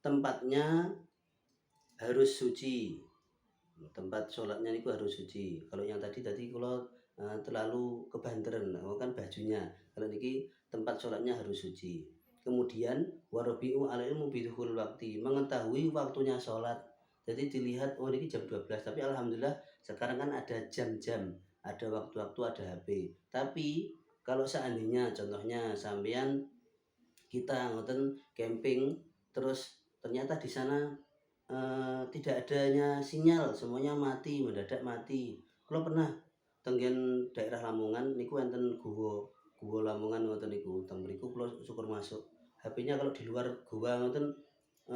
Tempatnya harus suci. Tempat sholatnya itu harus suci. Kalau yang tadi kalau terlalu kebanteran, kan bajunya. Kalau niki tempat sholatnya harus suci. Kemudian warabiu ala ilmu bidukhul waktu, mengetahui waktunya sholat. Jadi dilihat oh niki jam 12, tapi alhamdulillah sekarang kan ada jam-jam, ada waktu-waktu, ada HP. Tapi kalau seandainya contohnya sampean kita ngoten camping terus ternyata di sana tidak adanya sinyal, semuanya mati, mendadak mati. Kalau pernah tenggen daerah Lamongan niku enten gua Lamongan ngoten niku, teng mriku kula syukur masuk. HP-nya kalau di luar gua ngoten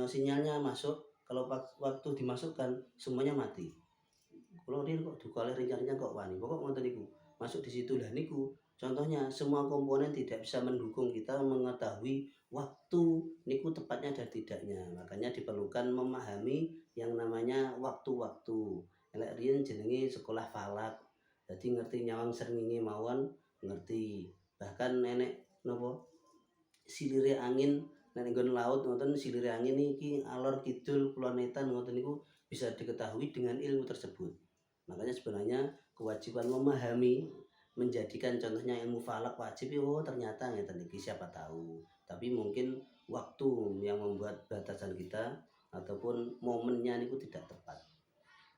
sinyalnya masuk, kalau waktu dimasukkan semuanya mati. Kalau dia kok dukale rencana kok wani, pokok ngoten niku. Masuk di situ lah niku. Contohnya semua komponen tidak bisa mendukung kita mengetahui waktu niku tepatnya dan tidaknya. Makanya diperlukan memahami yang namanya waktu-waktu. Elek riyen jenenge sekolah falak. Jadi ngerti nyawang srengenge mawon ngerti. Bahkan nenek napa silire angin nek nggon laut ngoten silire angin iki alor kidul kulon etan ngoten niku bisa diketahui dengan ilmu tersebut. Makanya sebenarnya kewajiban memahami menjadikan contohnya ilmu falak wajib oh ternyata ngeten iki siapa tahu. Tapi mungkin waktu yang membuat batasan kita ataupun momennya niku tidak tepat.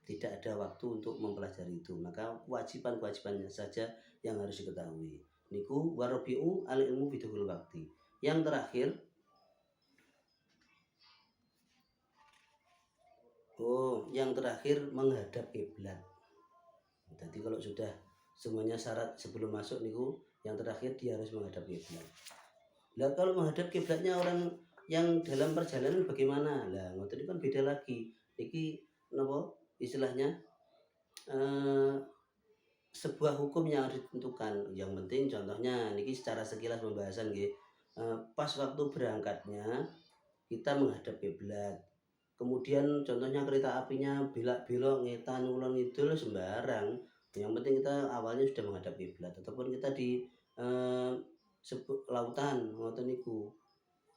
Tidak ada waktu untuk mempelajari itu. Maka kewajiban-kewajibannya saja yang harus diketahui. Niku warabiu al ilmu biduhul waktu. Yang terakhir yang terakhir menghadap kiblat. Jadi kalau sudah semuanya syarat sebelum masuk niku, yang terakhir dia harus menghadap kiblat. Lah kalau menghadap kiblatnya orang yang dalam perjalanan bagaimana? Lah ngoten kan beda lagi. Iki napa istilahnya sebuah hukum yang harus ditentukan. Yang penting contohnya niki secara sekilas pembahasan nggih, pas waktu berangkatnya kita menghadap kiblat. Kemudian contohnya kereta apinya belak-belok, ngetan, ngulon ngidul sembarang. Yang penting kita awalnya sudah menghadap kiblat. Ataupun kita di eh, lautan ngoten niku.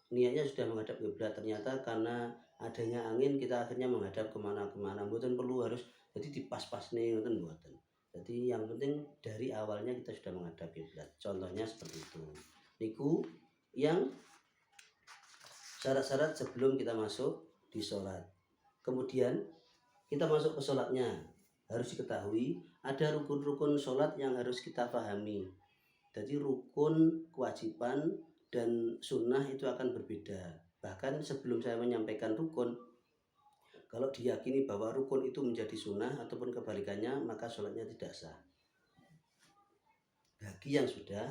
Niatnya sudah menghadap kiblat, ternyata karena adanya angin kita akhirnya menghadap kemana-kemana. Mboten perlu harus jadi dipas-pas nih ngoten mboten. Jadi yang penting dari awalnya kita sudah menghadap kiblat. Contohnya seperti itu. Niku yang syarat-syarat sebelum kita masuk di sholat. Kemudian kita masuk ke sholatnya, harus diketahui ada rukun-rukun sholat yang harus kita pahami. Jadi rukun, kewajiban, dan sunnah itu akan berbeda. Bahkan sebelum saya menyampaikan rukun, kalau diyakini bahwa rukun itu menjadi sunnah ataupun kebalikannya, maka sholatnya tidak sah. Bagi yang sudah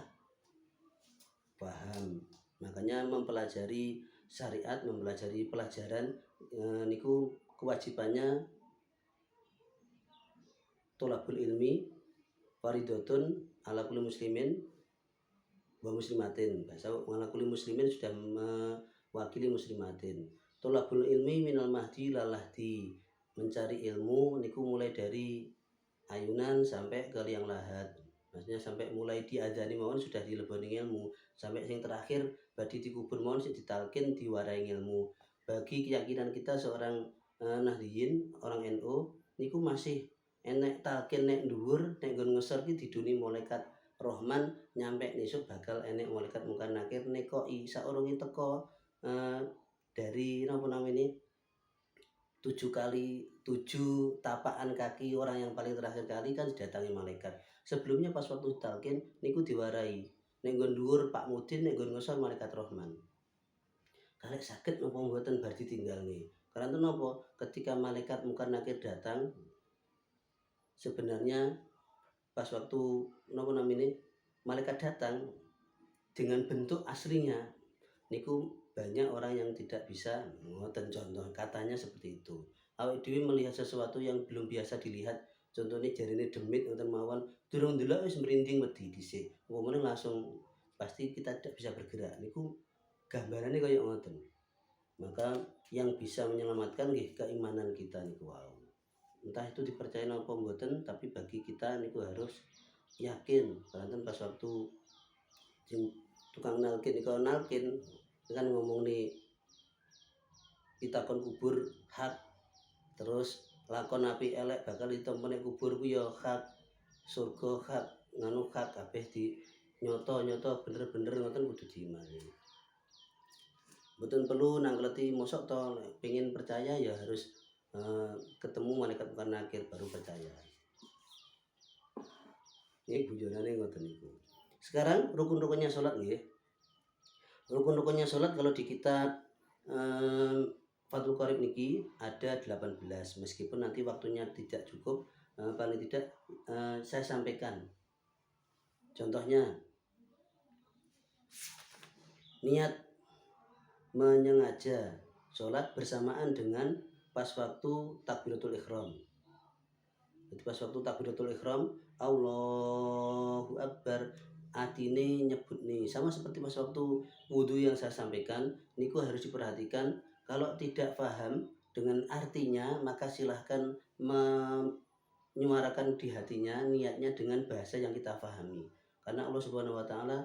paham, makanya mempelajari syariat, mempelajari pelajaran niku kewajibannya tolabul ilmi faridotun ala kulli muslimin wa muslimatin. Bahasa ala kulli muslimin sudah mewakili muslimatin. Tolabul ilmi minal mahdi lalahdi. Mencari ilmu niku mulai dari ayunan sampai ke liang lahat. Maksudnya sampai mulai diajani mawon sudah dileboni ilmu, sampai yang terakhir badhe dikubur mawon sing ditalkin diwarai ilmu. Bagi keyakinan kita seorang Nahdiyin, orang NU niku masih enek talkin nek dhuwur nek nggon ngesor ki diduni malaikat Rahman, nyampe besok bakal enek malaikat Munkar Nakir nekoki saurunge teko dari napa namanya 7 tapaan kaki orang yang paling terakhir kali kan didatangi malaikat. Sebelumnya pas waktu talqin niku diwarai. Nek nggon dhuwur Pak Mudin, nek nggon ngesor malaikat Rahman. Kalek sakit napa mboten bar ditinggalne. Karena napa? Ketika malaikat Munkar Nakir datang sebenarnya pas waktu napa namanya malaikat datang dengan bentuk aslinya niku banyak orang yang tidak bisa ngoten contoh katanya seperti itu. Awake dhewe melihat sesuatu yang belum biasa dilihat, contohnya jarine demit ngoten mawon, durung ndelok wis merinding wedi dhisik. Wong langsung pasti kita tidak bisa bergerak. Niku gambarannya kayak ngoten. Maka yang bisa menyelamatkan nggih keimanan kita niku wau. Entah itu dipercaya napa mboten, tapi bagi kita niku harus yakin. Karena pas waktu tukang nalkin niku nalkin kan ngomong nih kita kon kubur hak, terus lakon api elek bakal ditemoni kubur ku ya hak, surga hak, nganu hak kabeh di nyoto bener-bener ngoten kudu diimani. Mboten perlu nangkleti mosok to pengen percaya ya harus ketemu malaikat Munkar Nakir baru percaya. Ini bujonane ngoten niku. Sekarang rukun-rukunnya salat nggih. Rukun-rukunnya sholat kalau di kitab Fathul Qorib niki ada 18, meskipun nanti waktunya tidak cukup, paling tidak saya sampaikan. Contohnya niat menyengaja sholat bersamaan dengan pas waktu takbiratul ihram. Jadi pas waktu takbiratul ihram Allahu Akbar, atine nyebut nih sama seperti pas waktu wudhu yang saya sampaikan niku harus diperhatikan. Kalau tidak paham dengan artinya maka silahkan menyuarakan di hatinya niatnya dengan bahasa yang kita pahami, karena Allah Subhanahu wa taala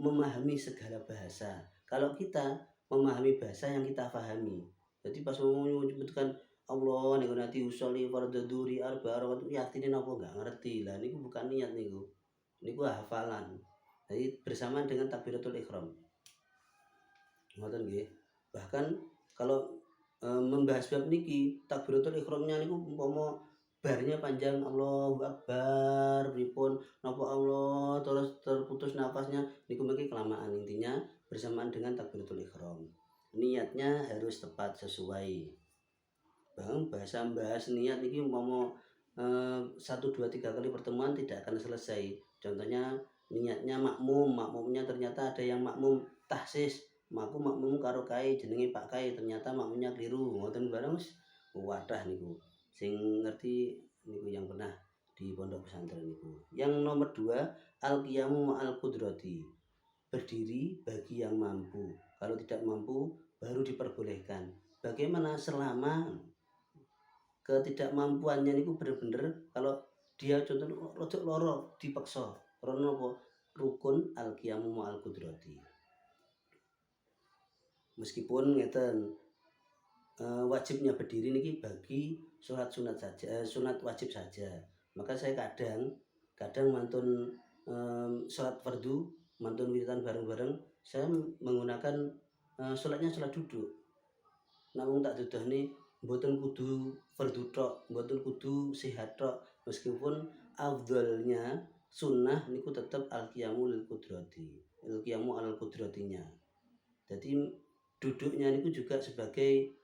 memahami segala bahasa. Kalau kita memahami bahasa yang kita pahami, jadi pas mau menyebutkan Allah niku nanti usolli fardhu arba rakaat yaktine napa enggak ngerti lah niku bukan niat niku hafalan. Jadi bersamaan dengan takbiratul ihram. Ngoten nggih. Bahkan kalau membahas bab niki takbiratul ihramnya niku umpama barnya panjang Allahu Akbar pripun napa Allah terus terputus nafasnya niku mungkin kelamaan. Intinya bersamaan dengan takbiratul ihram. Niatnya harus tepat sesuai. Bang bahas niat niki umpama 1 2 3 kali pertemuan tidak akan selesai. Contohnya niatnya makmumnya ternyata ada yang makmum tahsis, makmum karo kae jenenge Pak Kae, ternyata makmumnya keliru. Ngoten bareng wis wadah niku. Sing ngerti niku yang pernah di pondok pesantren niku. Yang nomor 2, al-qiyamu ma'al qudrati. Berdiri bagi yang mampu. Kalau tidak mampu baru diperbolehkan. Bagaimana selama ketidakmampuannya niku bener-bener kalau dia contohnya rodok loro dipaksa. Karena apa? Rukun al-qiyamu ma'al qudrati. Meskipun ngeten wajibnya berdiri niki bagi sholat sunat saja, sunat wajib saja. Maka saya kadang mantun sholat fardu, mantun wiritan bareng-bareng, saya menggunakan sholatnya sholat duduk. Namun tak dudahne mboten kudu fardu tok, mboten kudu sehat tok, meskipun afdalnya sunnah niku tetap al-qiyamu lil qudrati, al-qiyamu al qudratinya. Jadi duduknya niku juga sebagai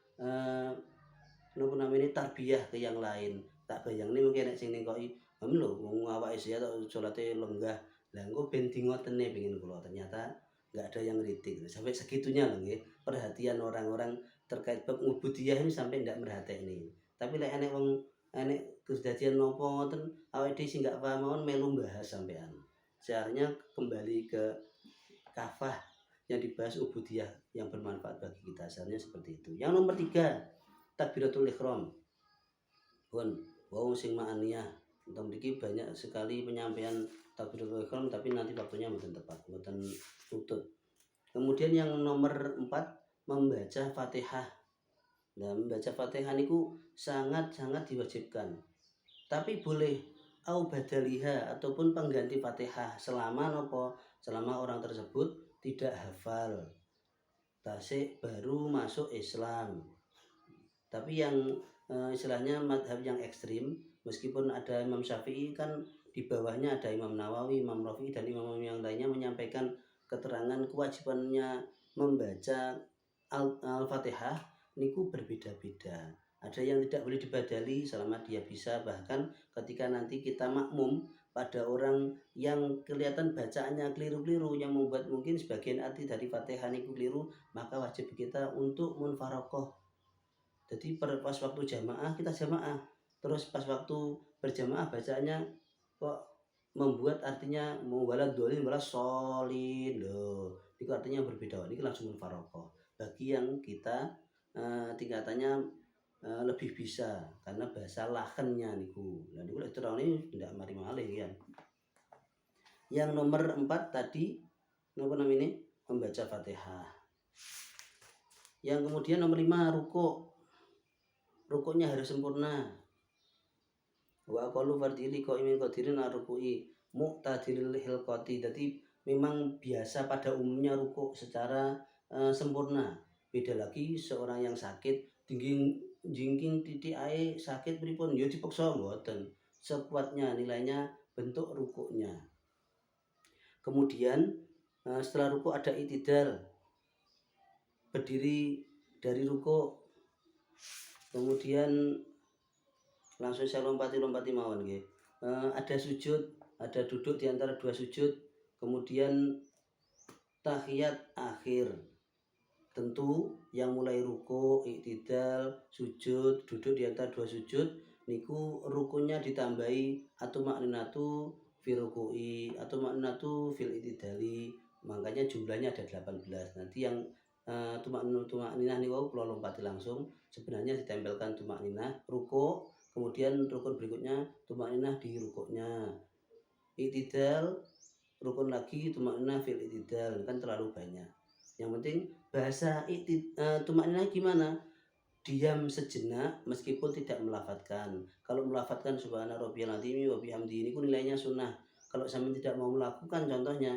napa namanya tarbiyah ke yang lain. Tak bayangne mungkin nek sing nengkoki, lho wong awake saya tok salate lenggah. Lah engko ben dingotene pengin kula ternyata enggak ada yang ngritik. Sampai segitunya lho nggih. Perhatian orang-orang terkait bab ubudiyah ini sampai ndak merhatekne. Tapi lek enek wong enek kedadian napa ngoten awake dhewe sing gak paham mawon melu bahas sampean. Seharusnya kembali ke kafah yang dibahas ubudiyah yang bermanfaat bagi kita, seharusnya seperti itu. Yang nomor 3, takbiratul ihram. Pun wong sing ma'aniyah tentang mriki banyak sekali penyampaian takbiratul ihram tapi nanti waktunya mboten tepat, mboten tutut. Kemudian yang nomor 4, membaca Fatihah. Nah, membaca Fatihah niku sangat-sangat diwajibkan. Tapi boleh au badaliha ataupun pengganti Fatihah selama nopo? Selama orang tersebut tidak hafal, tasik baru masuk Islam. Tapi yang istilahnya madhab yang ekstrim, meskipun ada Imam Syafi'i kan di bawahnya ada Imam Nawawi, Imam Rafi'i dan imam yang lainnya menyampaikan keterangan kewajibannya membaca Al-Fatihah niku berbeda-beda. Ada yang tidak boleh dibadali selama dia bisa, bahkan ketika nanti kita makmum pada orang yang kelihatan bacaannya keliru-keliru yang membuat mungkin sebagian arti dari Fatihah niku keliru, maka wajib kita untuk munfarokoh. Jadi pas waktu jamaah kita jamaah, terus pas waktu berjamaah bacaannya kok membuat artinya mewala dolin wala solin loh. Itu artinya berbeda. Ini langsung munfarokoh. Bagi yang kita tingkatannya lebih bisa karena bahasa lahennya niku. Lah niku lek terane ndak mari malih ya. Yang nomor 4 tadi napa namanya? Membaca Fatihah. Yang kemudian nomor 5 rukuk. Rukuknya harus sempurna. Wa qalu fardili qaimin qadirin arruku'i muqtadilil hilqati. Jadi memang biasa pada umumnya rukuk secara sempurna. Beda lagi seorang yang sakit jingking titik ae sakit pripun ya dipaksa mboten. Sekuatnya nilainya bentuk rukuknya. Kemudian setelah rukuk ada itidal. Berdiri dari rukuk. Kemudian langsung saya lompati mawon nggih. Ada sujud, ada duduk di antara dua sujud. Kemudian tahiyat akhir. Tentu yang mulai ruku, iktidal, sujud, duduk di antara dua sujud niku rukunnya ditambahi atau makninatu fil ruku'i atau makninatu fil iktidali. Makanya jumlahnya ada 18. Nanti yang tumakninah niku kula lompati langsung. Sebenarnya ditempelkan tumakninah ruku, kemudian rukun berikutnya tumakninah di rukuknya. Iktidal rukun lagi tumakninah fil iktidal, kan terlalu banyak. Yang penting bahasa tumakninah gimana? Diam sejenak meskipun tidak melafatkan. Kalau melafatkan subhana rabbiyal azim wa bihamdihi niku nilainya sunnah. Kalau sampean tidak mau melakukan contohnya